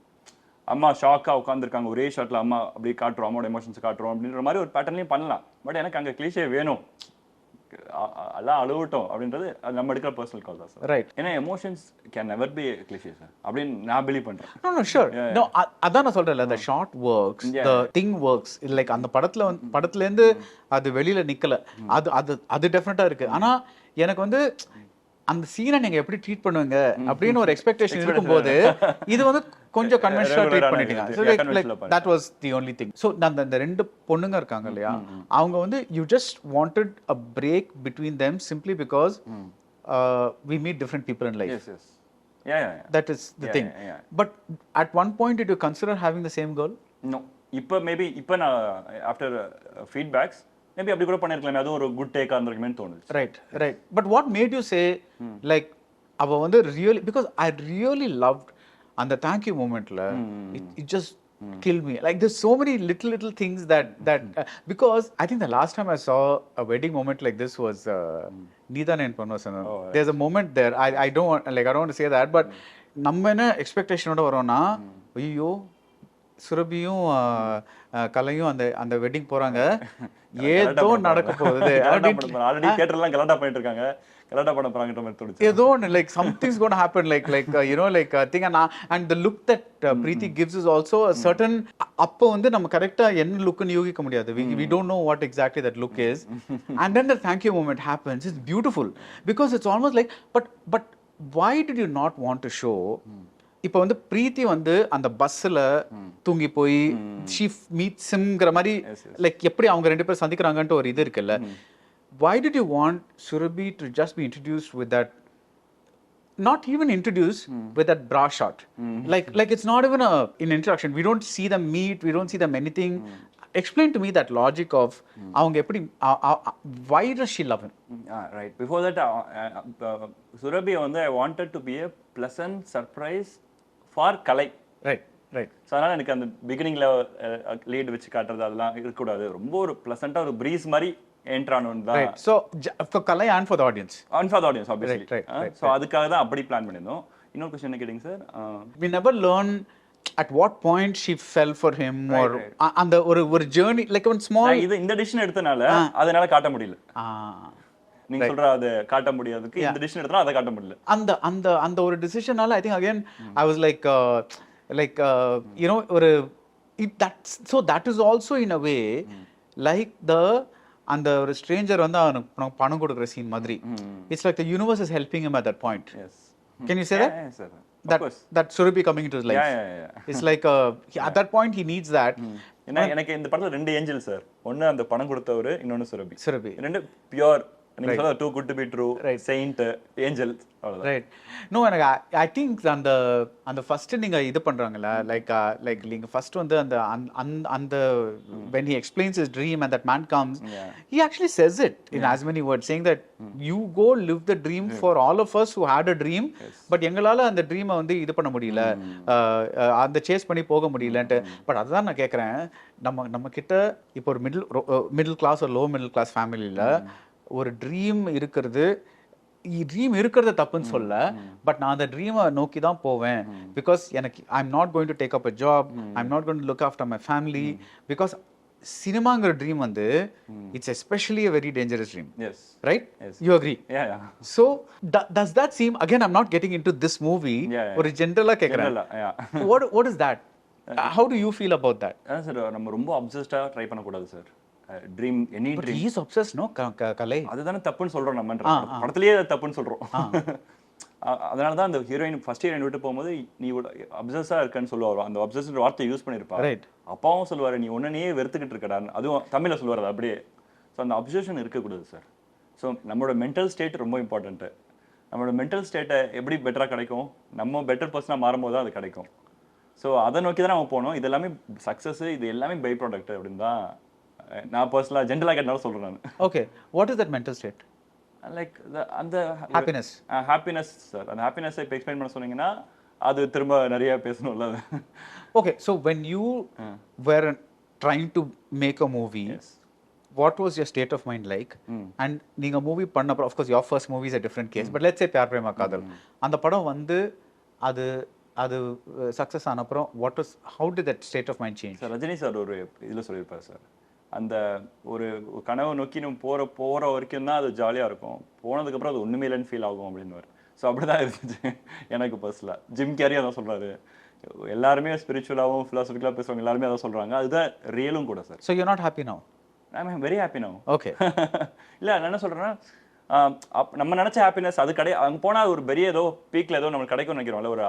அம்மா ஷாக்கா உட்காந்துருக்காங்க ஒரே ஷாட்ல அம்மா அப்படியே காட்டுறோம், அம்மாவோட எமோஷன்ஸ் காட்டுறோம் அப்படின்ற மாதிரி ஒரு பேட்டர்ன்லையும் பண்ணலாம். பட் எனக்கு அங்கே கிளீஷே வேணும், எல்லாம் அழுவட்டும் அப்படின்றது அது நம்ம எடுக்கிற பர்சனல் கால் தான் சார். ரைட். ஏன்னா emotions can never be cliché sir அப்படின்னு நான் பிலீவ் பண்றேன். No sure. நோ அதான் நான் சொல்றேன்ல, the shot works, the thing works. Like அந்த படத்துல இருந்து அது வெளியில நிக்கல, அது டெஃபினட்டா இருக்கு. ஆனா எனக்கு வந்து அந்த சீனை நீங்க எப்படி ட்ரீட் பண்ணுவீங்க அப்படின்னு ஒரு எக்ஸ்பெக்டேஷன் இருக்கும்போது இது வந்து கொஞ்சம் கன்வென்ஷனலா ட்ரீட் பண்ணிட்டீங்க. So like that was the only thing. So அந்த ரெண்டு பொண்ணுங்க இருக்காங்க இல்லையா, அவங்க வந்து you just wanted a break between them simply because we meet different people in life. Yes. Yeah. That is the thing. But at one point did you consider having the same girl? No. இப்போ நான் after feedbacks maybe அப்படி கூட பண்ணிருக்கலாம், அதுவும் ஒரு good டேக்கா இருந்திருக்குமே தோணுது. Right. But what made you say like அவ வந்து really, because I really loved அந்த தேங்க்யூ மூமெண்ட்ல, it just killed me. Like there's so many little things that because I think the last time I saw a wedding moment like this was Needan and Panvasan. There's a moment there, I don't want to say that, but நம்ம என்ன எக்ஸ்பெக்டேஷனோட வரோம்னா, ஐயோ சுரபியும் கலையும் அந்த wedding போறாங்க, ஏதோ நடக்க போகுது அப்படின்னு ஆல்ரெடி தியேட்டர்லாம் கலாட்டா பண்ணிட்டு இருக்காங்க, கலாட்டா பண்ண போறாங்கன்ற மாதிரி தோணுச்சு. ஏதோ like something's going to happen, like you know, like thing. And the look that Preeti gives is also a certain, அப்போ வந்து நம்ம கரெக்டா என்ன லுக்னு யூகிக்க முடியாது, we don't know what exactly that look is. And then the thank you moment happens. It's beautiful because it's almost like but why did you not want to show, இப்போ வந்து பிரீத்தி வந்து அந்த பஸ்ஸில் தூங்கி போய் ஷீ மீட்ஸ் ஹிம்ங்கிற மாதிரி, like எப்படி அவங்க ரெண்டு பேரும் சந்திக்கிறாங்கன்ட்டு ஒரு இது இருக்குல்ல. why did you want Surabhi to just be introduced with that, not even introduced with that bra shot, like it's not even an introduction, we don't see them meet, we don't see them anything. Explain to me that logic of avanga eppadi, why does she love him? Right, before that Surabhi வந்து I wanted to be a pleasant surprise for Kalai. Right. So அதனால எனக்கு அந்த பிகினிங்ல lead வச்சு காட்டுறது அதெல்லாம் இருக்கக்கூடாது, ரொம்ப ஒரு பிளசண்டா ஒரு பிரீஸ் மாதிரி என்டர் ஆனோன்னு தான். Right. So for Kalai and for the audience. And for the audience obviously. Right. So அதுக்காக தான் அப்படி பிளான் பண்ணியிருந்தோம். இன்னொரு கொஸ்டின் என்ன கேட்டிங்க sir? We never learn at what point she fell for him, or அந்த ஒரு journey, like one small. இந்த டிசிஷன் எடுத்தனால அதனால காட்ட முடியல. நீங்க சொல்ற அது காட்ட முடியாதுக்கு இந்த டிசிஷன் எடுத்தா அதை காட்ட முடியல. அந்த ஒரு டிசிஷனால I think again I was like you know, or that is also in a way like அந்த ஒரு ஸ்ட்ரேஞ்சர் வந்து அவனுக்கு பணம் கொடுக்குற சீன் மாதிரி. It's like the universe is helping him at that point. Yes. Can you say that? Yes, sir. That Surabhi coming into his life. Yeah. It's like at that point he needs that. ஏன்னா எனக்கு இந்த படத்துல ரெண்டு angel sir, ஒன்னு அந்த பணம் கொடுத்தவரு, இன்னொன்னு சுரபி. ரெண்டு பியூர், நீங்க சொல்ற too good to be true, saint, angel, அவ்வளவுதான். Right. No, I think அந்த ஃபர்ஸ்ட் நீங்க இது பண்றாங்கல, like நீங்க ஃபர்ஸ்ட் வந்து அந்த when he explains his dream and that man comes, he actually says it in as many words, saying that you go live the dream for all of us who had a dream, but எங்களால அந்த ட்ரீமை வந்து இது பண்ண முடியல, அந்த chase பண்ணி போக முடியலன்ட்டு. But அதுதான் நான் கேட்குறேன், நம்ம கிட்ட இப்போ ஒரு மிடில் கிளாஸ் ஒரு லோ மிடில் கிளாஸ் ஃபேமிலியில் ஒரு ட்ரீம் இருக்கிறது தப்புன்னு சொல்ல, பட் நான் அந்த ட்ரீமை நோக்கி தான் போவேன். பிகாஸ் எனக்கு I am not going to take up a job, I am not going to look after my family, because சினிமாங்கிற ட்ரீம் வந்து it's especially a very dangerous dream. Yes. Right? Yes. You agree? Yeah. So does that seem, again I'm not getting into this movie, ஒரு ஜெனரலா கேக்குறேன். What is that? How do you feel about that? அதான் sir, நம்ம ரொம்ப அப்சஸ்டா try பண்ண கூடாது sir. Dream, any dream. He is obsessed, no? கலை அதுதானே தப்புன்னு சொல்றோம், நம்ம படத்திலேயே தப்புன்னு சொல்றோம். அதனால தான் அந்த ஹீரோயின் ஃபர்ஸ்ட் ஹீரோயின் விட்டு போகும்போது நீ அப்சஸா இருக்கன்னு சொல்லுவாரு, அந்த அப்சஸ்ன்ற வார்த்தை யூஸ் பண்ணிருப்பா. அப்பாவும் சொல்லுவாரு நீ உடனே வெறுத்துக்கிட்டு இருக்கடா, அதுவும் தமிழ்ல சொல்லுவாரு அப்படியே. ஸோ அந்த அப்சஷன் இருக்கக்கூடாது சார். ஸோ நம்மளோட மென்டல் ஸ்டேட் ரொம்ப இம்பார்ட்டன்ட்டு. நம்மளோட மென்டல் ஸ்டேட்டை எப்படி பெட்டராக கிடைக்கும், நம்ம பெட்டர் பர்சனாக மாறும்போது தான் அது கிடைக்கும். ஸோ அதை நோக்கி தான் நம்ம போகணும். இது எல்லாமே சக்ஸஸ், இது எல்லாமே பை ப்ராடக்ட் அப்படின்னு தான் நான் பர்சனலாக ஜென்ரலாக கேட்டாலும் சொல்கிறேன் நான். Okay, what is that mental state? Like அந்த ஹாப்பினஸ் சார். அந்த ஹாப்பினஸை இப்போ எக்ஸ்பிளைன் பண்ண சொன்னீங்கன்னா அது திரும்ப நிறைய பேசணும்ல. Okay, so when you were trying to make a movie, what was your state of mind like? And நீங்க மூவி பண்ணப்போ of course your first movie is a different case, but let's say प्यार प्रेमा कादल அந்த படம் வந்து அது அது success ஆன அப்புறம் how did that state of mind change? Sir Rajini sir ஒரு இதில் சொல்லியிருப்பார் சார், அந்த ஒரு கனவை நோக்கி நம்ம போகிற வரைக்கும் தான் அது ஜாலியாக இருக்கும், போனதுக்கப்புறம் அது ஒன்றுமே இல்லைன்னு ஃபீல் ஆகும் அப்படின்னு. ஸோ அப்படி தான் இருந்துச்சு எனக்கு பர்சனலாக. ஜிம் கேரி அதான் சொல்கிறாரு, எல்லாருமே ஸ்பிரிச்சுவலாகவும் ஃபிலாசபிக்கலாக பேசுவாங்க, எல்லாருமே அதான் சொல்கிறாங்க, அதுதான் ரியலும் கூட sir. So you not happy now? I am very happy now. Okay. இல்லை நான் என்ன சொல்கிறேன்னா, நம்ம நினச்ச ஹாப்பினஸ் அது அங்கே போனால் ஒரு பெரிய ஏதோ பீக்கில் ஏதோ நம்மளுக்கு கிடைக்கும்னு நினைக்கிறோம்ல, ஒரு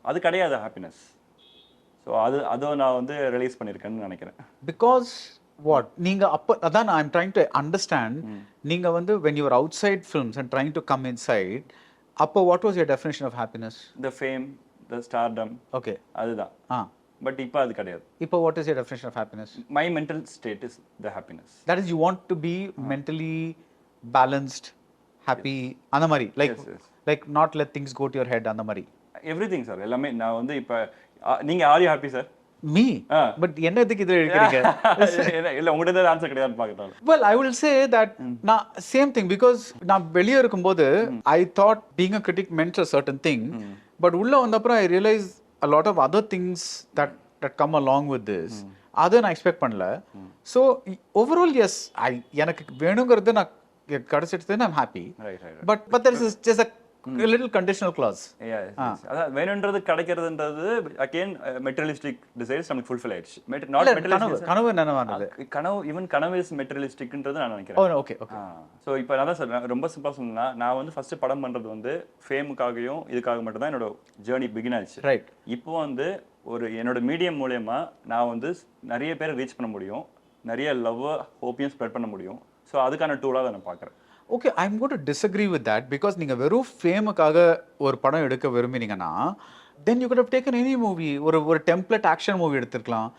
அது கிடையாது ஹாப்பினஸ். ஸோ அதை நான் வந்து ரிலீஸ் பண்ணியிருக்கேன்னு நினைக்கிறேன். பிகாஸ் வாட் நீங்க அப்போ அதான் I am trying to understand. நீங்க வந்து when you were outside films and trying to come inside, அப்போ what was your definition of happiness? The fame, the stardom. Okay. அதுதான். பட் இப்போ அது கிடையாது. இப்போ what is your definition of happiness? My mental state is the happiness. That is you want to be mentally balanced, happy, அந்த மாதிரி like not let things go to your head அந்த மாதிரி. Everything sir, எல்லாமே நான் வந்து இப்போ நீங்க are you happy sir? Me? But என்னதுக்கு இது எடுக்கிறீங்க? இல்ல உங்ககிட்ட தான் ஆன்சர் கிடையாதுன்னு பார்க்கறேன். Well, I will say that same thing, because நான் வெளிய இருக்கும்போது I thought being a critic meant a certain thing, but உள்ள வந்த அப்புறம் I realized a lot of other things that come along with this. அதை நான் எக்ஸ்பெக்ட் பண்ணல. So overall yes, எனக்கு வேணுங்கிறது நான் கிடைச்சிட்டு I'm happy. But there is just a little conditional clause. அதான் வேணும்ன்றது கிடைக்கிறதுன்றது again materialistic desires நமக்கு fulfill ஆயிடுச்சு. not materialistic. கனவு என்னவானது? கனவு is materialisticன்றது நான் நினைக்கிறேன். ஓ ஓகே ஓகே. சோ இப்போ நான் தான் சொல்றேன், ரொம்ப சிம்பிளா சொன்னா நான் வந்து ஃபர்ஸ்ட் படம் பண்றது வந்து ஃபேமுக்காகவும் இதுக்காக மட்டும் தான் என்னோட ஜர்னி பிகின் ஆச்சு. ரைட். இப்போ வந்து என்னோட மீடியம் மூலமா நான் வந்து நிறைய பேரை ரீச் பண்ண முடியும், நிறைய லவ் ஹோப்பையும் ஸ்ப்ரெட் பண்ண முடியும். ஸோ அதுக்கான டூலாக அதை நான் பார்க்குறேன். Okay, I am going to disagree with that. Because நீங்கள் வெறும் ஃபேமுக்காக ஒரு படம் எடுக்க விரும்பினீங்கன்னா then you could have taken any movie. ஒரு டெம்ப்ளேட் ஆக்ஷன் மூவி எடுத்துருக்கலாம்.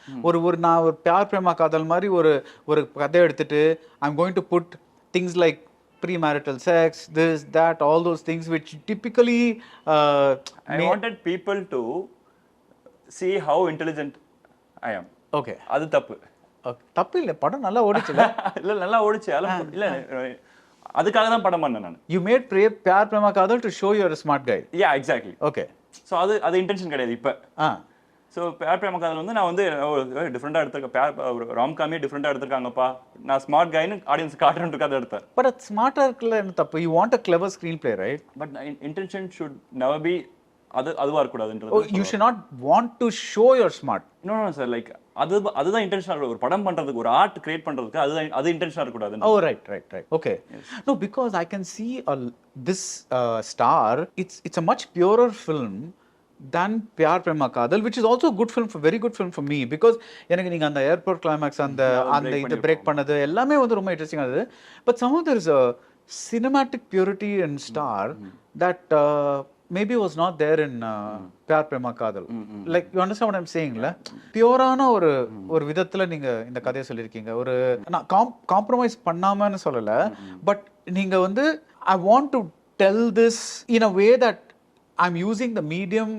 நான் ஒரு பியார் பிரேமா காதல் மாதிரி ஒரு கதை எடுத்துட்டு I am going to put things like premarital sex, this, that, all those things which typically I wanted people to see how intelligent I am. Okay. அது தப்பு. தப்பு இல்லை, படம் நல்லா ஓடிச்சுல. இல்லை நல்லா ஓடிச்சு. இல்லை அதுக்காக தான் படம் பண்ணேன் நான். You made பியார் பிரேமா காதல் to show you are a smart guy. Yeah, exactly. Okay. So அது இன்டென்ஷன் கிடையாது இப்போ. ஸோ பியார் பிரேமா காதல் வந்து நான் வந்து டிஃப்ரெண்டாக எடுத்திருக்கேன், ராம்காமே டிஃப்ரெண்டாக எடுத்திருக்காங்கப்பா, நான் ஸ்மார்ட் கைன்னு ஆடியன்ஸ் காட்டுறேன் கதை எடுத்தேன். பட் அது ஸ்மார்ட்டாக இருக்குல்ல, என்ன தப்பு? You want a clever screen play, right? But intention should never be அதுவாக இருக்கக்கூடாதுன்றது. You should not want to show your smart. No sir, like அதுதான் இன்டென்ஷனாக ஒரு படம் பண்ணுறதுக்கு, ஒரு ஆர்ட் கிரியேட் பண்ணுறதுக்கு அது இன்டென்ஷனாக இருக்கக்கூடாது. Oh right. Okay. No, because I can see this star, it's a much purer film than Pyaar Prema Kaadhal, which is also a good film, very good film for me, because எனக்கு நீங்க அந்த ஏர்போர்ட் கிளைமேக்ஸ் அந்த இது break பண்ணது எல்லாமே வந்து ரொம்ப interesting ஆனது. But somehow there is a cinematic purity in star that maybe was not there in Pyaar Prema Kaadhal. Like you understand what I'm saying ல? பியூரான ஒரு விதத்துல நீங்க இந்த கதையை சொல்லியிருக்கீங்க. ஒரு நான் காம்ப்ரமைஸ் பண்ணாமன்னு சொல்லல, பட் நீங்க வந்து I want to tell this in a way that I'm using the medium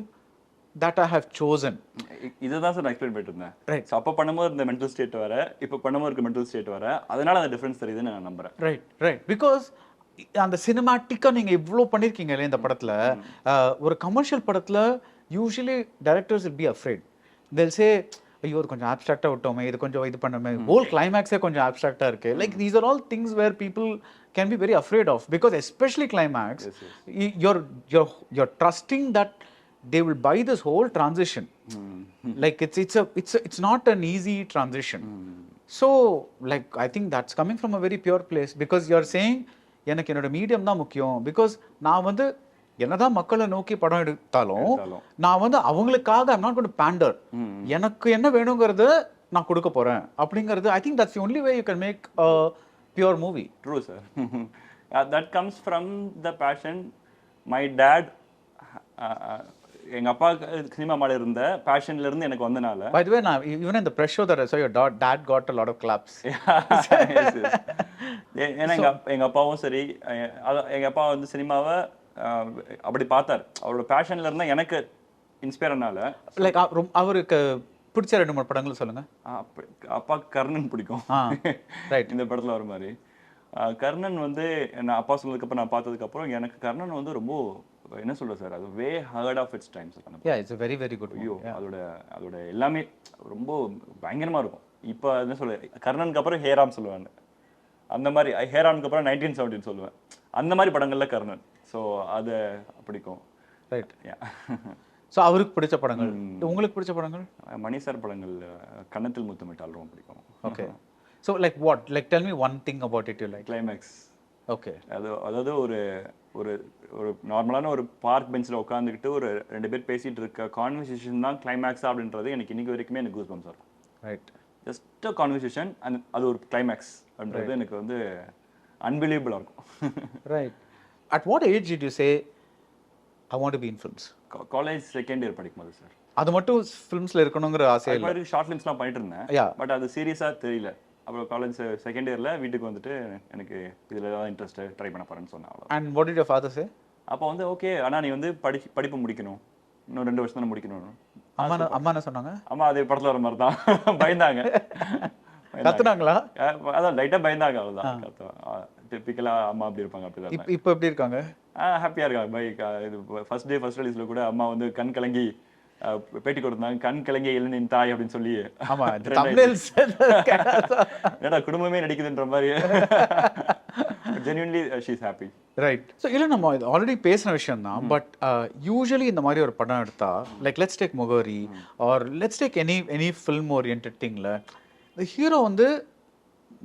that I have chosen. இதுதான் சார் நான் எக்ஸ்பிளைன் பண்ணிட்டு இருந்தேன். ரைட். ஸோ அப்போ பண்ணும்போது இருந்த மென்டல் ஸ்டேட் வர, இப்போ பண்ணும்போது இருக்க மென்டல் ஸ்டேட் வர, அதனால அந்த டிஃபரன்ஸ் தெரியுதுன்னு நான் நம்புறேன். ரைட். பிகாஸ் அந்த சினிமாட்டிக்காக நீங்கள் இவ்வளோ பண்ணியிருக்கீங்க இல்லையா இந்த படத்தில். ஒரு கமர்ஷியல் படத்தில் usually directors will be afraid. they'll say ஐயோ இது கொஞ்சம் ஆப்ஸ்ட்ராக்டாக விட்டோமே, இது கொஞ்சம் இது பண்ணோமே, ஹோல் கிளைமேக்ஸே கொஞ்சம் ஆப்ஸ்ட்ராக்டாக இருக்கு. Like these are all things where people can be very afraid of, because especially climax, you're trusting that they will buy this whole transition. Like it's not an easy transition. So like I think that's coming from a very pure place, because you're saying எனக்கு என்னோட medium தான் முக்கியம். Because நான் வந்து என்னதான் மக்களை நோக்கி படம் எடுத்தாலும் நான் வந்து அவங்களுக்காக I'm not going to pander. எனக்கு என்ன வேணுங்கிறத நான் கொடுக்க போறேன் அப்படிங்கிறது. I think that's the only way you can make a pure movie. True sir. That comes from the passion. My dad, எங்க அப்பா சினிமா மேல இருந்த பேஷன்ல இருந்து எனக்கு வந்தனால. By the way, even in the press show that I saw, your dad got a lot of claps. ஏன்னா எங்க அப்பாவும் சரி, எங்க அப்பா வந்து சினிமாவை அப்படி பார்த்தார், அவரோட பேஷன்ல இருந்தா எனக்கு இன்ஸ்பயர் ஆனால. லைக் அவருக்கு பிடிச்ச 2 3 படங்கள் சொல்லுங்க. அப்பா கர்ணன் பிடிக்கும். ரைட். இந்த படத்துல வர மாதிரி கர்ணன் வந்து நான் அப்பா சொன்னதுக்கப்புறம் நான் பார்த்ததுக்கப்புறம் எனக்கு கர்ணன் வந்து ரொம்ப என்ன சொல்றது சார், அது way ahead of its time sir. Yeah, it's a very very good ஐயோ movie. அதோட எல்லாமே ரொம்ப பயங்கரமா இருக்கும். இப்போ என்ன சொல்ல, கர்ணனுக்கு அப்புறம் ஹேராம் சொல்லுவாங்க, அந்த மாதிரி ஹேரானுக்கு அப்புறம் 1917 சொல்லுவேன், அந்த மாதிரி படங்கள்ல கர்ணன். ஸோ அது பிடிக்கும். ரைட். ஸோ அவருக்கு பிடிச்ச படங்கள், உங்களுக்கு பிடிச்ச படங்கள்? மணி சார் படங்கள் கன்னத்தில் முத்தமிட்டால் ரொம்ப பிடிக்கும். Okay. So like what, like tell me one thing about it you like. Climax. Okay. அதாவது ஒரு ஒரு ஒரு நார்மலான ஒரு பார்க் பெஞ்சில் உட்காந்துக்கிட்டு ஒரு 2 பேர் பேசிட்டு இருக்க கான்வர்சேஷன் தான் கிளைமேக்ஸ் அப்படின்றது எனக்கு இன்னைக்கு வரைக்குமே எனக்கு கூஸ் பம்ப்ஸ் இருக்கும். Right. Just a conversation and அது ஒரு கிளைமேக்ஸ் அப்படின்றது எனக்கு வந்து அன்பிலீவபிளாக இருக்கும். Right. At what age did you say I want to be in films? College second year படிக்கும்போது சார். அது மட்டும் ஃபிலிம்ஸ்ல இருக்கணுங்கிற ஆசை இல்லை? ஷார்ட் ஃபிலிம்ஸ்லாம் பண்ணிட்டு இருந்தேன், பட் அது சீரியஸாக தெரியல. அப்புறம் காலேஜ் செகண்ட் இயரில் வீட்டுக்கு வந்துட்டு எனக்கு இதில் தான் இன்ட்ரெஸ்ட், ட்ரை பண்ண போகிறேன்னு சொன்னேன். அவ்வளோ. And what did your father say? அப்போ வந்து ஓகே, ஆனால் நீ வந்து படிப்பு முடிக்கணும், இன்னும் 2 வருஷம் தானே முடிக்கணும். அம்மா என்ன சொன்னாங்க? அம்மா அதே படத்தில் வர மாதிரி தான் பயந்தாங்க. கத்துனாங்களா? அதான் லைட்டாக பயந்தாங்க, அவ்வளோதான். டிப்பிக்கலாக அம்மா அப்படி இருப்பாங்க. அப்படி தான். இப்போ எப்படி இருக்காங்க? ஹாப்பியாக இருக்காங்க. இது ஃபர்ஸ்ட் டே ஃபர்ஸ்ட் ரிலீஸில் கூட அம்மா வந்து கண் கலங்கி பேட்டி கொடுத்தாங்க, கண் கலங்கிய இளநின் தாய் அப்படின்னு சொல்லி. என்னடா குடும்பமே நடிக்குதுன்ற மாதிரி. Genuinely she is happy. Right. So இல்லை, நம்ம இது ஆல்ரெடி பேசின விஷயம் தான். பட் யூஸ்வலி இந்த மாதிரி ஒரு படம் எடுத்தா, like let's take Mugavari or let's take any film oriented திங்ல, இந்த ஹீரோ வந்து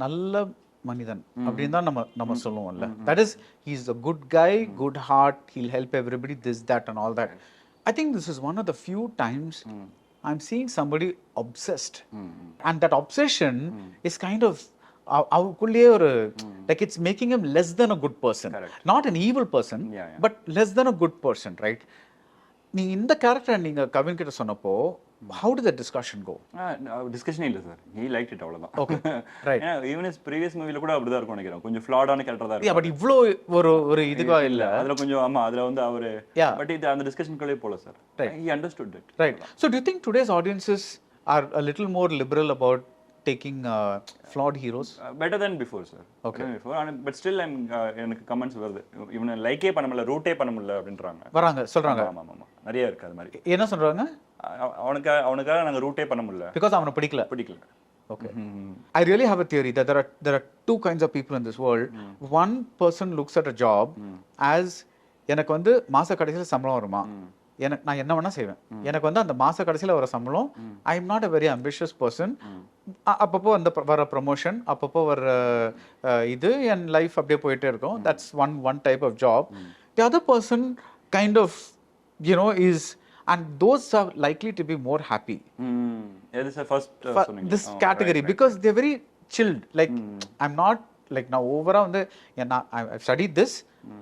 நல்ல மனிதன் அப்படின்னு தான் நம்ம சொல்லுவோம்ல. That is, he is a good guy, good heart, he'll help everybody, this that and all that. I think this is one of the few times I'm seeing somebody obsessed, and that obsession is kind of அவருக்குள்ளேயே ஒரு like it's making him less than a good person. Correct. Not an evil person, but less than a good person, right? நீ இந்த character நீங்க கவின் கிட்ட சொன்னப்போ how did the discussion go? டிஸ்கஷனே இல்லை sir, he liked it, அவ்வளவுதான். Okay, right. Even is previous மூவில கூட அப்படிதான் இருக்கும் நினைக்கிறேன், கொஞ்சம் ஃப்ளாடான கேரக்டர் தான் இருக்கும். பட் இவ்ளோ ஒரு இதுவா இல்ல அதுல கொஞ்சம். ஆமா, அதுல வந்து அவரு பட் இது அந்த டிஸ்கஷனுக்குள்ளே போல sir. He understood it. Right. So do you think today's audiences are a little more liberal about taking flawed heroes? Better than before, sir. Okay. Before, but still எனக்கு கமெண்ட்ஸ் வருது, இவனை லைக்கே பண்ண முடியல, ரூட்டே பண்ண முடியல அப்படின்றாங்க. வராங்க, சொல்றாங்க. ஆமா ஆமா, நிறைய இருக்கு அது மாதிரி. என்ன சொல்றாங்க? அவனுக்காக நாங்க ரூட்டே பண்ண முடியல, பிகாஸ் அவனை பிடிக்கல. Okay. I really have a theory that there are 2 kinds of people in this world. One person looks at a job as எனக்கு வந்து மாச கடைசியில் சம்பளம் வருமா, எனக்கு நான் என்ன வேணா செய்வேன், எனக்கு வந்து அந்த மாச கடைசியில் வர சம்பளம், ஐ am not a very ambitious person, அப்பப்போ அந்த வர ப்ரமோஷன், அப்பப்போ வர இது என் லைஃப் அப்படியே போயிட்டே இருக்கும். That's one type of job. The other person kind of is, and those are likely to be more happy. It is a first this category, right. Because they're very chilled, like I'm not like now overall வந்து I've studied this,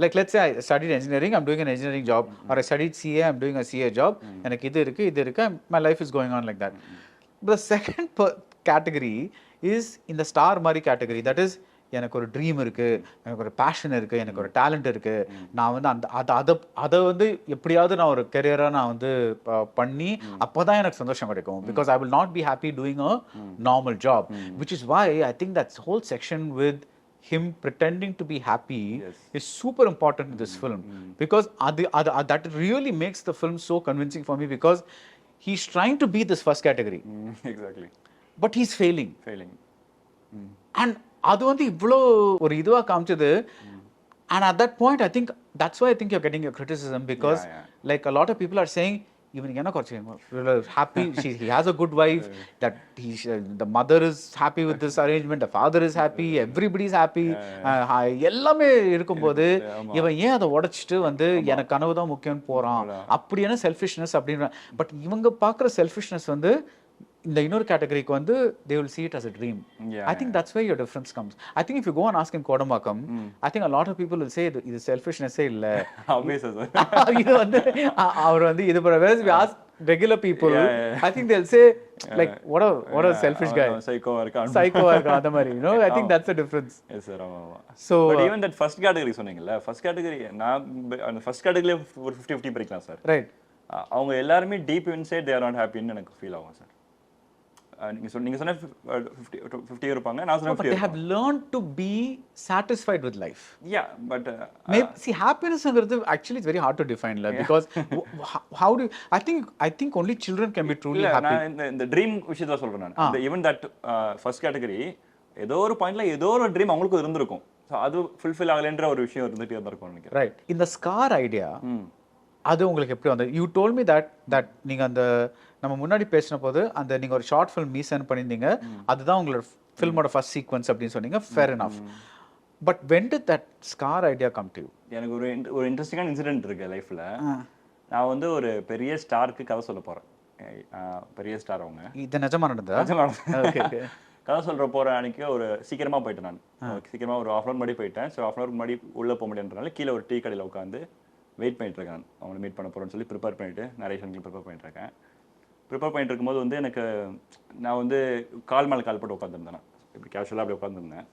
like let's say I studied engineering, I'm doing an engineering job, or I studied CA, I'm doing a CA job, எனக்கு இது இருக்கு, my life is going on like that. The second category is in the star மாதிரி category, that is எனக்கு ஒரு dream இருக்கு, எனக்கு ஒரு fashion இருக்கு, எனக்கு ஒரு டேலண்ட் இருக்கு, நான் வந்து அதை வந்து எப்படியாவது நான் ஒரு கெரியரா நான் வந்து பண்ணி அப்போதான் எனக்கு சந்தோஷம் கிடைக்கும். Because I will not be happy doing a normal job, which is why I think that's whole section with him pretending to be happy is super important in this film, because that really makes the film so convincing for me, because he's trying to be this first category. Exactly. But he's failing. And அது வந்து இவ்வளோ ஒரு இதுவா காமிச்சது. And at that point I think that's why I think you're getting your criticism, because like a lot of people are saying இவனுக்கு என்ன குறைச்சிங்க, happy, he has a good wife, that the mother is happy with this arrangement, the father is happy, everybody is happy, எல்லாமே இருக்கும்போது இவன் ஏன் அதை உடைச்சிட்டு வந்து எனக்கு கனவு தான் முக்கியம்னு போறான், அப்படியான செல்ஃபிஷ்னஸ் அப்படின்ற. பட் இவங்க பார்க்குற செல்ஃபிஷ்னஸ் வந்து இந்த இன்னொரு கேட்டகரிக்கு வந்து they will see it as a dream. I think that's where your difference comes. I think if you go and ask in Kodambakam, I think a lot of people will say இது செல்ஃபிஷ்னஸே இல்ல, இது வந்து அவர் வந்து இது whereas we ask regular people, I think they'll say like what a selfish guy, psycho இருக்கான் அந்த மாதிரி, you know. I think that's the difference. Yes sir. So but even that first category சொன்னீங்கல்ல, first category நான் அந்த first category ஒரு 50-50 பிரிக்கலாம் sir. Right. அவங்க எல்லாரும் deep inside they are not happy ன்னு எனக்கு ஃபீல் ஆகும் சார். நீங்க சொன்ன 50 இருப்பாங்க, நான் சொன்ன But 50 they have இருப்பாங்க. learned to be satisfied with life. Yeah, but Maybe see happiness actually it's very hard to define like, because how do you, I think only children can be truly இல்ல happy. நான் இந்த dream விஷயத்தை சொல்றேன் நான். அந்த even that first category ஏதோ ஒரு பாயிண்ட்ல ஏதோ ஒரு ட்ரீம் அவங்களுக்கும் இருந்திருக்கும். ஸோ அது ஃபுல்ஃபில் ஆகலைன்ற ஒரு விஷயம் இருந்துகிட்டே இருந்திருக்கும் நினைக்கிறேன். ரைட். இந்த ஸ்கார் ஐடியா அது உங்களுக்கு எப்படி வந்தது? யூ டோல் மீ தட் நீங்கள் அந்த நம்ம முன்னாடி பேசின போது அந்த நீங்கள் ஒரு ஷார்ட் ஃபிலிம் மீசன் பண்ணியிருந்தீங்க, அதுதான் உங்களோட ஃபில்மோட ஃபர்ஸ்ட் சீக்வன்ஸ் அப்படின்னு சொன்னீங்க. Fair enough. But when did that scar idea come to you? எனக்கு ஒரு இன்ட்ரெஸ்டிங்கான இன்சிடென்ட் இருக்கு லைஃப்ல. நான் வந்து ஒரு பெரிய ஸ்டாருக்கு கதை சொல்ல போறேன். பெரிய ஸ்டார் அவங்க. இது நிஜமா நடந்ததா? கதை சொல்ற போற அன்னைக்கு ஒரு சீக்கிரமா போயிட்டேன். நான் சீக்கிரமா ஒரு ஹாஃப் அன் முன்னாடி போயிட்டேன். ஸோ ஹாஃப் அன் முன்னாடி உள்ள போக முடியாதுனால கீழே ஒரு டீ கடையில் உட்காந்து வெயிட் பண்ணிட்டு இருக்கேன். அவங்களை மீட் பண்ண போறேன்னு சொல்லி ப்ரிப்பேர் பண்ணிட்டு நரேஷனுக்கு ப்ரிப்பேர் பண்ணிட்டு இருக்கேன். ப்ரிப்பேர் பண்ணிட்டு இருக்கும்போது வந்து எனக்கு நான் வந்து கால் மேலே கால் போட்டு உட்காந்துருந்தேன். நான் இப்படி கேஷுவலாக அப்படி உட்காந்துருந்தேன்.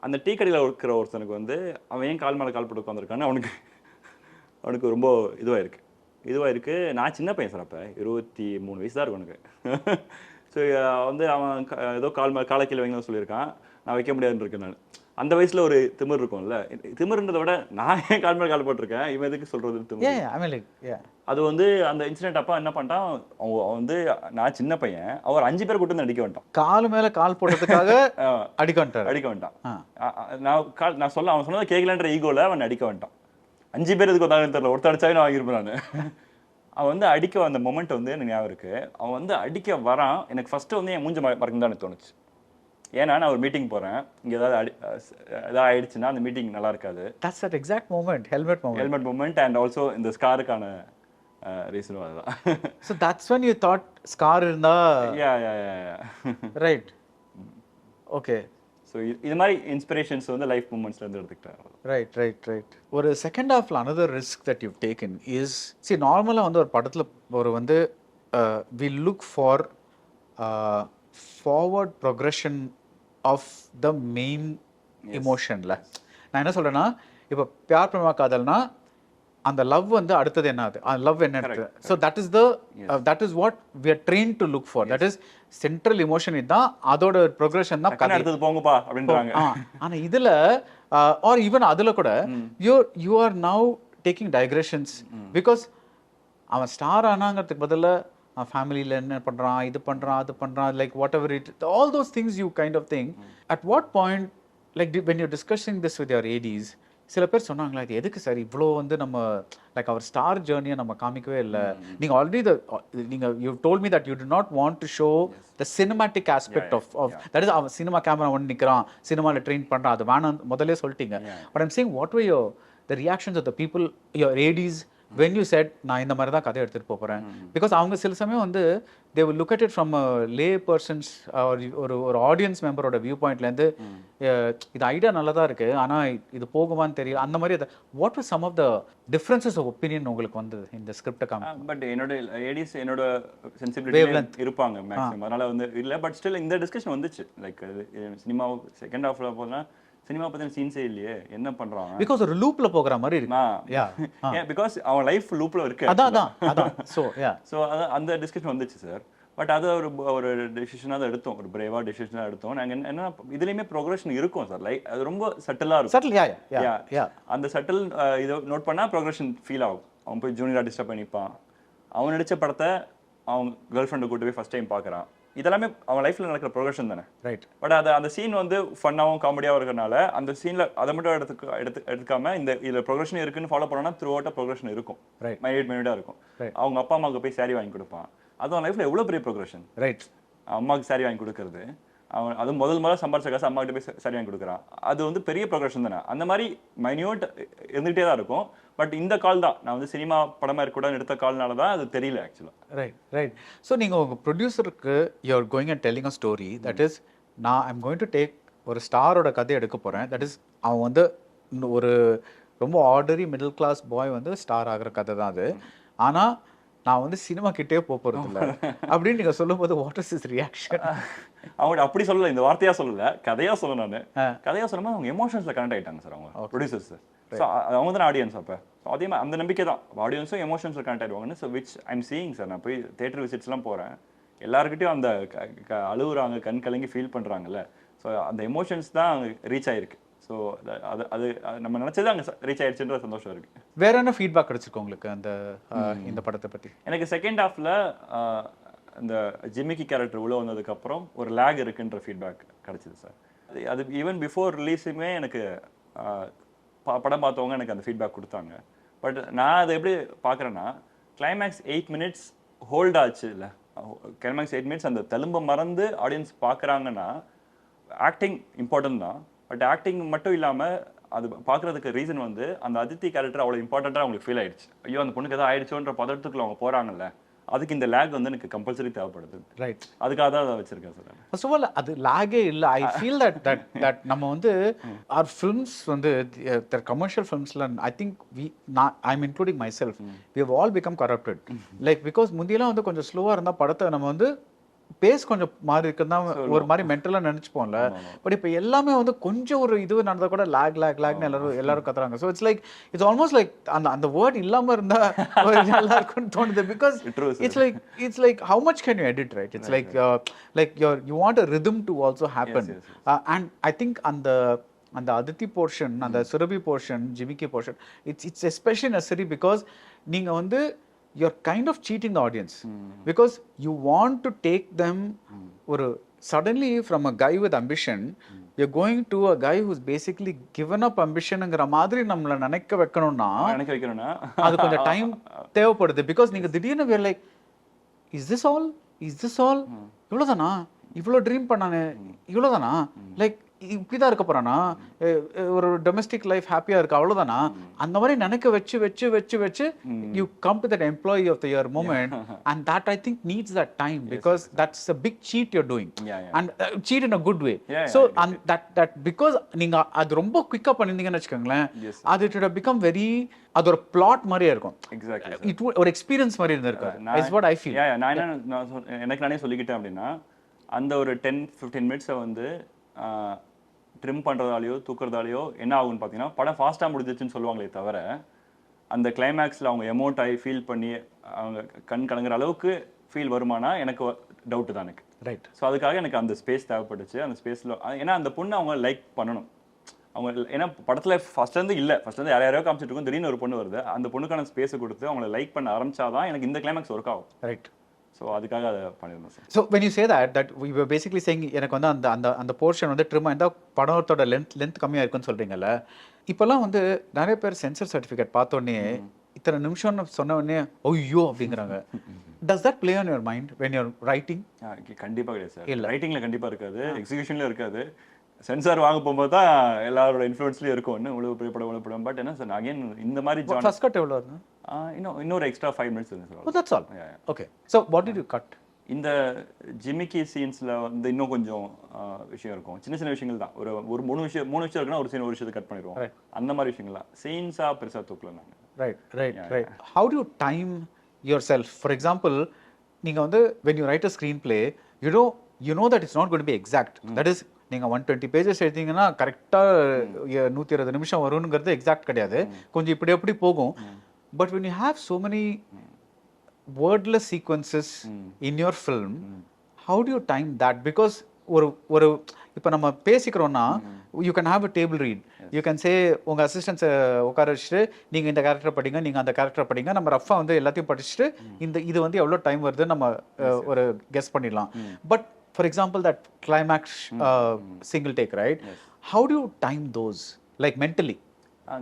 அந்த டீ கடையில் இருக்கிற ஒருத்தனுக்கு வந்து அவன் ஏன் கால் மேலே கால் போட்டு உட்காந்துருக்கான்னு அவனுக்கு ரொம்ப இதுவாக இருக்கு. நான் சின்ன பையன் சார், அப்போ 23 வயசு தான் இருக்கும் எனக்கு. ஸோ வந்து அவன் ஏதோ காலை கீழே வைங்கன்னு சொல்லியிருக்கான். நான் வைக்க முடியாதுன்னு இருக்கேன். நான் அந்த வயசுல ஒரு திமிர் இருக்கும்ல, திமிர்ன்றதை விட நான் ஏன் கால் மேலே கால் போட்டிருக்கேன், இவன் எதுக்கு சொல்றது திமிர். அது வந்து அந்த இன்சிடென்ட் அப்பா என்ன பண்ணிட்டான், அவன் வந்து நான் சின்ன பையன், அவர் 5 பேர் கூட்டு வந்து அடிக்க வேண்டாம். கால் மேல கால் போட்டதுக்காக அடிக்க வேண்டாம். நான் சொல்ல அவன் சொன்னதை கேட்கலன்ற ஈகோல அவன் அடிக்க வேண்டாம். 5 பேர் எதுக்கு வந்தாங்கன்னு தெரியல, ஒருத்தர் அடிச்சாவே நான் வாங்கியிருப்பேன் நான். அவன் வந்து அடிக்க வந்த மொமெண்ட் வந்து எனக்கு ஞாபகம் இருக்கு. அவன் வந்து அடிக்க வரான். எனக்கு ஃபர்ஸ்ட் வந்து என் மூஞ்சி மறந்து தான் எனக்கு தோணுச்சு. ஏன்னா நான் ஒரு மீட்டிங் போறேன், இங்க ஏதாவது ஆயிடுச்சுன்னா அந்த மீட்டிங் நல்லா இருக்காது. That's that exact moment, helmet moment and also இந்த ஸ்காருக்கான ரீசனும் அதுதான். So that's when you thought scar இருந்தா right. Okay. ஸோ இது மாதிரி இன்ஸ்பிரேஷன்ஸ் வந்து லைஃப் மூமெண்ட்ஸ்ல இருந்து எடுத்துக்கிட்டேன். ரைட். ஒரு செகண்ட் ஹாஃப்ல another risk that you've taken is, see நார்மலா வந்து ஒரு படத்துல ஒரு வந்து we look for forward progression of the main emotionல. நான் என்ன சொல்றேன்னா, இப்போ பியார் பிரேமா காதல்னா அந்த லவ் வந்து அடுத்தது என்ன ஆகுது, அந்த லவ் என்ன இருக்கு. So that is what we are trained to look for. That is central emotion. இதுதான் அதோட ப்ரோக்ரஷன் தான் கதை. அடுத்தது போங்கப்பா அப்படின்றாங்க. ஆனா இதுல ஆர் ஈவன் அதுல கூட you are now taking digressions because அவன் ஸ்டார் ஆனாங்கிறதுக்கு பதிலா ஃபேமிலியில் என்ன பண்ணுறான், இது பண்ணுறான், அது பண்ணுறான், like whatever it, all those things you kind of thing. At what point like when you discussing this with your ADs, சில பேர் சொன்னாங்களா இது எதுக்கு சார் இவ்வளோ வந்து நம்ம லைக் அவர் ஸ்டார் ஜேர்னியை நம்ம காமிக்கவே இல்லை. நீங்கள் ஆல்ரெடி நீங்கள் you told me that you do not want to show the cinematic aspect of that is அவன் சினிமா கேமரா ஒன்று நிற்கிறான், சினிமாவில் ட்ரெயின் பண்ணுறான், அது வேணாம் முதல்ல சொல்லிட்டீங்க. But I'm saying what were the reactions of the people, your ADs when you said நான் இந்த மாதிரி தான் கதை எடுத்துகிட்டு போகிறேன். பிகாஸ் அவங்க சில சமயம் வந்து they will look at it from a lay person's ஒரு ஆடியன்ஸ் மெம்பரோட வியூ பாயிண்ட்லேருந்து இது ஐடியா நல்லா தான் இருக்குது ஆனால் இது போகுமான்னு தெரியல, அந்த மாதிரி. What was some of the differences of opinion உங்களுக்கு வந்தது இந்த ஸ்கிரிப்டை காமி? பட் என்னோட ADs என்னோட சென்சிபிலிட்டி இருப்பாங்க மேக்ஸிமம், அதனால வந்து இல்லை. பட் ஸ்டில் இந்த டிஸ்கஷன் வந்துச்சு. லைக் சினிமா செகண்ட் ஹாஃப்ல போனால் சினிமா பத்தின சீன்ஸே இல்லையே, என்ன பண்றாங்க, பிகாஸ் ஒரு லூப்ல போகிற மாதிரி இருக்கு. பிகாஸ் அவன் லைஃப் லூப்ல இருக்கு. அதான் சோ அந்த டிஸ்கஷன் வந்துச்சு சார். பட் அது ஒரு டெசிஷனாக தான் எடுத்தோம், ஒரு பிரேவா டெசிஷனாக எடுத்தோம். நாங்கள் என்ன இதுலேயுமே ப்ரோக்ரஷன் இருக்கும் சார். லைக் அது ரொம்ப சட்டிலாக இருக்கும். அந்த சட்டில் இதை நோட் பண்ணால் ப்ரோக்ரஷன் ஃபீல் ஆகும். அவன் போய் ஜூனியர் ஆர்டிஸ்டாக போய் நிற்பான், அவன் நடித்த படத்தை அவன் கேர்ள் ஃப்ரெண்டை கூட்டு போய் ஃபர்ஸ்ட் டைம் பார்க்குறான். இதெல்லாமே அவன் லைஃப்ல நடக்கிற ப்ரோக்ரஷன் தானே. ரைட். பட் அந்த சீன் வந்து ஃபன்னாகவும் காமெடியாகவும் இருக்கிறனால அந்த சீன்ல அதை மட்டும் எடுத்துக்காம இந்த இதுல ப்ரோக்ரஷன் இருக்குன்னு ஃபாலோ பண்ணோம்னா த்ரூ அவுட் ப்ரோக்ரஷன் இருக்கும். மைனியூட்டா இருக்கும். அவங்க அப்பா அம்மாவுக்கு போய் சாரி வாங்கி கொடுப்பான், அது அவன் லைஃப்ல எவ்வளவு பெரிய ப்ரோக்ரஷன். ரைட். அம்மாவுக்கு சாரி வாங்கி கொடுக்கறது, அவன் அது முதல்ல சம்பாரிச்ச காசு அம்மா கிட்ட போய் சாரி வாங்கி கொடுக்குறான், அது வந்து பெரிய ப்ரோக்ரஷன் தானே. அந்த மாதிரி மைன்யூட் இருந்துகிட்டே தான் இருக்கும். பட் இந்த கால் தான் நான் வந்து சினிமா படமா இருக்கக்கூடாது எடுத்த கால்னால தான் அது தெரியல ஆக்சுவலாக. ரைட். ஸோ நீங்கள் உங்கள் ப்ரொடியூசருக்கு you are going and telling a story that is, நான் ஐம் கோயிங் டு டேக் ஒரு ஸ்டாரோட கதையை எடுக்க போகிறேன். தட் இஸ் அவன் வந்து ஒரு ரொம்ப ஆர்டினரி மிடில் கிளாஸ் பாய் வந்து ஸ்டார் ஆகிற கதை தான் அது. ஆனால் நான் வந்து சினிமா கிட்டே போகிறது இல்லை அப்படின்னு நீங்கள் சொல்லும் போது வாட் இஸ் இஸ் ரியாக்ஷன்? அவங்க அப்படி சொல்லலை, இந்த வார்த்தையாக சொல்லலை, கதையாக சொல்ல. நான் கதையாக சொல்லும்போது அவங்க எமோஷன்ஸில் கனெக்ட் ஆகிட்டாங்க சார் அவங்க ப்ரொடியூசர்ஸ். ஸோ அவங்க தான் ஆடியன்ஸ். அப்போ அதே மாதிரி அந்த நம்பிக்கை தான் ஆடியன்ஸும் எமோஷன்ஸில் கனெக்ட் ஆகிடுவாங்கன்னு. So which I'm seeing sir. நான் போய் தேட்டர் விசிட்ஸ்லாம் போகிறேன், எல்லாருக்கிட்டையும் அந்த அழுகுறாங்க, கண் கலங்கி ஃபீல் பண்ணுறாங்கல்ல. ஸோ அந்த எமோஷன்ஸ் தான் அங்கே ரீச் ஆகிருக்கு. ஸோ அது அது நம்ம நினச்சது அங்கே ரீச் ஆயிடுச்சுன்ற சந்தோஷம் இருக்குது. வேற என்ன ஃபீட்பேக் கிடைச்சிருக்கு உங்களுக்கு அந்த இந்த படத்தை பற்றி? எனக்கு செகண்ட் ஹாஃபில் இந்த ஜிமிக்கி கேரக்டர் உள்ள வந்ததுக்கப்புறம் ஒரு லேக் இருக்குன்ற ஃபீட்பேக் கிடச்சிது சார். அது ஈவன் பிஃபோர் ரிலீஸுமே எனக்கு படம் பார்த்தவங்க எனக்கு அந்த ஃபீட்பேக் கொடுத்தாங்க. பட் நான் அதை எப்படி பார்க்குறேன்னா, கிளைமேக்ஸ் 8 minutes ஹோல்ட் ஆச்சு இல்லை, கிளைமேக்ஸ் 8 minutes அந்த தழும்ப மறந்து ஆடியன்ஸ் பார்க்குறாங்கன்னா ஆக்டிங் இம்பார்ட்டன்ட் தான். பட் ஆக்டிங் மட்டும் இல்லாமல் அது பார்க்குறதுக்கு ரீசன் வந்து அந்த அதித்தி கேரக்டர் அவ்வளோ இம்பார்ட்டண்ட்டாக அவங்களுக்கு ஃபீல் ஆயிடுச்சு. ஐயோ அந்த பொண்ணுக்கு எதாவது ஆயிடுச்சோன்ற பதட்டத்துக்குள்ள அவங்க போகிறாங்கல்ல, அதுக்கு இந்த லேக் வந்து எனக்கு கம்பல்சரி தேவைப்படுது. ரைட், அதுக்காக தான் அதை வச்சிருக்கேன் சார். ஃபர்ஸ்ட் ஆஃப் ஆல் அது லேகே இல்லை. ஐ ஃபீல் தட் நம்ம வந்து ஆர் ஃபிலிம்ஸ் வந்து கமர்ஷியல் ஃபிலிம்ஸில் I think I am including myself, we have all become corrupted. Like because முந்தியெல்லாம் வந்து கொஞ்சம் ஸ்லோவாக இருந்தால் படத்தை நம்ம வந்து பேஸ் கொஞ்சம் மாறி இருக்குன்னு தான் ஒரு மாதிரி மென்டலாக நினச்சிப்போம்ல. பட் இப்போ எல்லாமே வந்து கொஞ்சம் ஒரு இது நடந்தால் கூட லேக்னு எல்லாரும் கத்துறாங்க. ஸோ இட்ஸ் ஆல்மோஸ்ட் லைக் அந்த வேர்ட் இல்லாமல் இருந்தால் நல்லா இருக்கும்னு தோணுது. Because it's like how much can you edit, right? It's like you want a rhythm to also happen. And I think அந்த அதித்தி போர்ஷன், அந்த சுரபி போர்ஷன், ஜிமிக்கி போர்ஷன், இட்ஸ் எஸ்பெஷலி நெசரி பிகாஸ் நீங்கள் வந்து you're kind of cheating the audience because you want to take them or suddenly from a guy with ambition you're going to a guy who's basically given up ambition ங்கற மாதிரி நம்மள நினைக்க வைக்கணும்னா அது கொஞ்சம் time தேவைப்படுது. Because நீங்க திடீர்னு we are like, is this all இவ்வளவுதானா, இவ்வளவு ட்ரீம் பண்ணானே இவ்வளவுதானா, லைக் இப்படிதான் இருக்க போறானா, ஒரு டொமஸ்டிக் லைஃப் ஹாப்பியா இருக்கு அவ்வளவுதானா, அந்த மாதிரி நினைக்க வச்சு you come to that employee of the year moment. And that I think needs that time because that's a big cheat you're doing and cheat in a good way. So and that because நீங்க அது ரொம்ப குயிக்கா பண்ணிருந்தீங்கன்னு வெச்சுக்கோங்களேன், அது it would have become very அது ஒரு plot மாதிரியே இருக்கும். எக்ஸாக்ட்லி ஒரு எக்ஸ்பீரியன்ஸ் மாதிரி இருந்திருக்கு. Is what I feel. எனக்கு நானே சொல்லிக்கிட்டேன் அப்படின்னா, அந்த ஒரு 10-15 minutes வந்து ட்ரிம் பண்ணுறதாலையோ தூக்குறதாலையோ என்ன ஆகும்னு பார்த்தீங்கன்னா, படம் ஃபாஸ்ட்டாக முடிஞ்சிச்சுன்னு சொல்லுவாங்களே தவிர அந்த கிளைமேக்ஸில் அவங்க எமோட் ஆகி ஃபீல் பண்ணி அவங்க கண் கலங்குற அளவுக்கு ஃபீல் வருமானா எனக்கு டவுட்டு தான் எனக்கு. ரைட். ஸோ அதுக்காக எனக்கு அந்த ஸ்பேஸ் தேவைப்பட்டுச்சு. அந்த ஸ்பேஸில் ஏன்னா அந்த பொண்ணு அவங்க லைக் பண்ணணும். அவங்க ஏன்னா படத்தில் ஃபர்ஸ்ட் வந்து யாரையாரோ காமிச்சிட்டு இருக்கும், திடீர்னு ஒரு பொண்ணு வருது, அந்த பொண்ணுக்கான ஸ்பேஸை கொடுத்து அவங்கள லைக் பண்ண ஆரம்பிச்சாதான் எனக்கு இந்த கிளைமேக்ஸ் ஒர்க் ஆகும். ரைட். ஸோ அதுக்காக அதை பண்ணியிருந்தோம் sir. So when you say that we were basically saying எனக்கு வந்து அந்த போர்ஷன் வந்து ட்ரிம் இந்த படத்தோட லென்த் கம்மியாக இருக்குன்னு சொல்கிறீங்கல்ல. இப்போல்லாம் வந்து நிறைய பேர் சென்சர் சர்டிஃபிகேட் பார்த்தோன்னே இத்தனை நிமிஷம்னு சொன்ன உடனே ஐயோ அப்படிங்கிறாங்க. Does that play on your mind when you're writing? கண்டிப்பாக கிடையாது சார். இல்லை, ரைட்டிங்கில் கண்டிப்பாக இருக்காது, எக்ஸிகியூஷனில் இருக்காது. சென்சார் வாங்க போகும்போது தான் எல்லாரோட இன்ஃப்ளூயன்ஸ்லேயும் இருக்கும். உழவு படம். பட் என்ன சார், அகைன் இந்த மாதிரி ஃபர்ஸ்ட் கட் எவ்வளோ வருது? இன்னொரு எக்ஸ்ட்ரா 5 minutes இருந்து sir. That's all. Okay. So what did you cut? இந்த ஜிமிக்கி சீன்ஸில் வந்து இன்னும் கொஞ்சம் விஷயம் இருக்கும். சின்ன விஷயங்கள் தான். ஒரு 3 விஷயம் இருக்குன்னா ஒரு விஷயத்தை கட் பண்ணிடுவோம். அந்த மாதிரி விஷயங்கள்லாம் சீன்ஸாக பெருசாக தூக்கல நாங்கள். Right. How do you time yourself? For example, நீங்கள் வந்து when you write a screenplay, you know that it's not going to be exact. That is, நீங்கள் 120 pages எழுதிங்கன்னா கரெக்டாக 120 நிமிஷம் வரும்ங்கிறது எக்ஸாக்ட் கிடையாது. கொஞ்சம் இப்படி போகும். But when you have so many wordless sequences in your film, how do you time that? Because ஒரு இப்போ நம்ம பேசிக்கிறோம்னா you can have a table read. You can say உங்கள் அசிஸ்டன்ஸை உட்கார வச்சுட்டு நீங்கள் இந்த கேரக்டர் படிங்க, நீங்கள் அந்த கேரக்டர் படிங்க, நம்ம ரஃபாக வந்து எல்லாத்தையும் படிச்சுட்டு இது வந்து எவ்வளோ டைம் வருதுன்னு நம்ம ஒரு கெஸ் பண்ணிடலாம். But for example that climax single take, right? How do you time those, like mentally?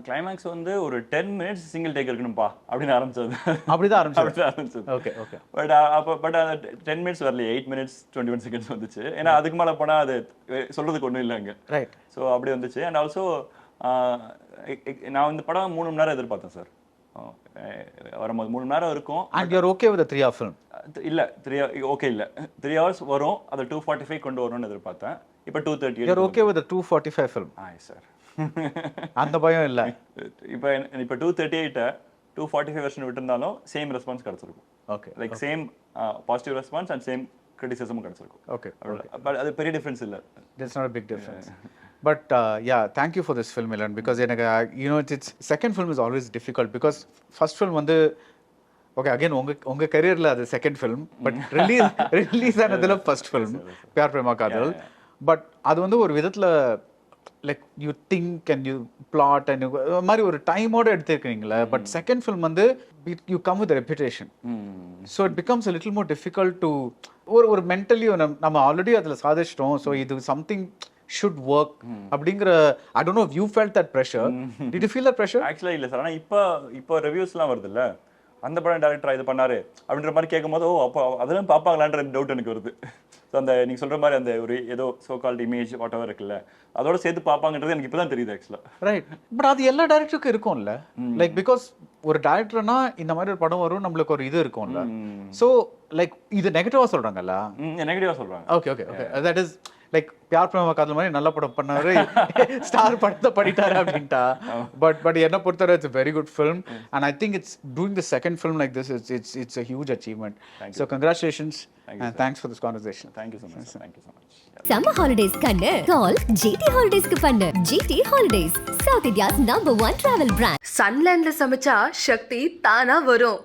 Climax வந்து ஒரு 10 minutes சிங்கிள் டேக் இருக்கணும்பா அப்படின்னு ஆரம்பிச்சது. அப்படிதான் ஆரம்பிச்சது. ஓகே. பட் அந்த 10 minutes வரல, 8 minutes 21 seconds வந்துச்சு. ஏன்னா அதுக்கு மேலே போனால் அது சொல்றதுக்கு ஒன்றும் இல்லைங்க. ரைட். ஸோ அப்படி வந்துச்சு. அண்ட் ஆல்சோ நான் இந்த படம் 3 மணி நேரம் எதிர்பார்த்தேன் சார். வரும்போது 3 மணி நேரம் இருக்கும். And you are okay with 3 hour film? இல்லை, 3 hours வரும், அதை 2:45 கொண்டு வரணும்னு எதிர்பார்த்தேன். இப்போ 2:30. You are okay with 2:45 film? Sir, அந்த பயம் இல்லை. இப்போ 2:38 2:45 வெர்ஷன் விட்டுருந்தாலும் சேம் ரெஸ்பான்ஸ் கிடைச்சிருக்கும். Okay. Like same positive response and same கிரிட்டிசிசமும் கிடைச்சிருக்கும். ஓகே. பட் அது பெரிய டிஃபரன்ஸ் இல்லை. That's not a big difference. But yeah, thank you for this film, Elan, because it's second film is always difficult because first film வந்து okay again உங்க கரியர்ல அது second film but release ஆனதுல first film Pyaar Prema Kaadhal. But அது வந்து ஒரு விதத்துல like you think and you plot and மாதிரி ஒரு டைமோட எடுத்துருக்கீங்களே. பட் செகண்ட் ஃபிலிம் வந்து you come with reputation, so it becomes little more difficult to ஒரு மென்டலி நம்ம ஆல்ரெடி அதில் சாதிச்சிட்டோம், ஸோ இது சம்திங் ஷுட் ஒர்க் அப்படிங்கிற I don't know you felt that pressure. Did you feel that pressure? ஆக்சுவலா இல்லை sir. ஆனால் இப்போ ரிவ்யூஸ்லாம் வருது இல்லை, அந்த படம் டேரக்டர் இது பண்ணாரு அப்படின்ற மாதிரி கேட்கும் போது அப்போ அதெல்லாம் பார்ப்பாங்களான்ற டவுட் எனக்கு வருது. ஸோ அந்த நீங்கள் சொல்கிற மாதிரி அந்த ஒரு ஏதோ so called image what ever இருக்குல்ல, அதோட சேர்த்து பார்ப்பாங்கன்றது எனக்கு இப்போ தான் தெரியுது ஆக்சுவலாக. ரைட். பட் அது எல்லா டேரக்டருக்கும் இருக்கும்ல, லைக் பிகாஸ் ஒரு டேரக்டர்னா இந்த மாதிரி ஒரு படம் வரும் நம்மளுக்கு ஒரு இது இருக்கும்ல. ஸோ லைக் இது நெகட்டிவாக சொல்கிறாங்கல்ல? நெகட்டிவாக சொல்கிறாங்க. Okay okay okay that is like பியார் பிரேமா காதல் மாதிரி நல்ல படம் பண்ணாரு, ஸ்டார் படத்தை பண்ணிட்டாரு அப்படின்ட்டா. பட் என்ன பொறுத்தவரை it's very good film and I think it's doing the second film like this it's a huge achievement. So congratulations and thanks for this conversation. Thank you so much. Thank you so much. Summer holidays கண்ணு கால் GT Holidays க்கு பண்ணு. GT Holidays, South India's #1 travel brand. சன்லேண்ட்ல சமைச்சா சக்தி தானா வரும்.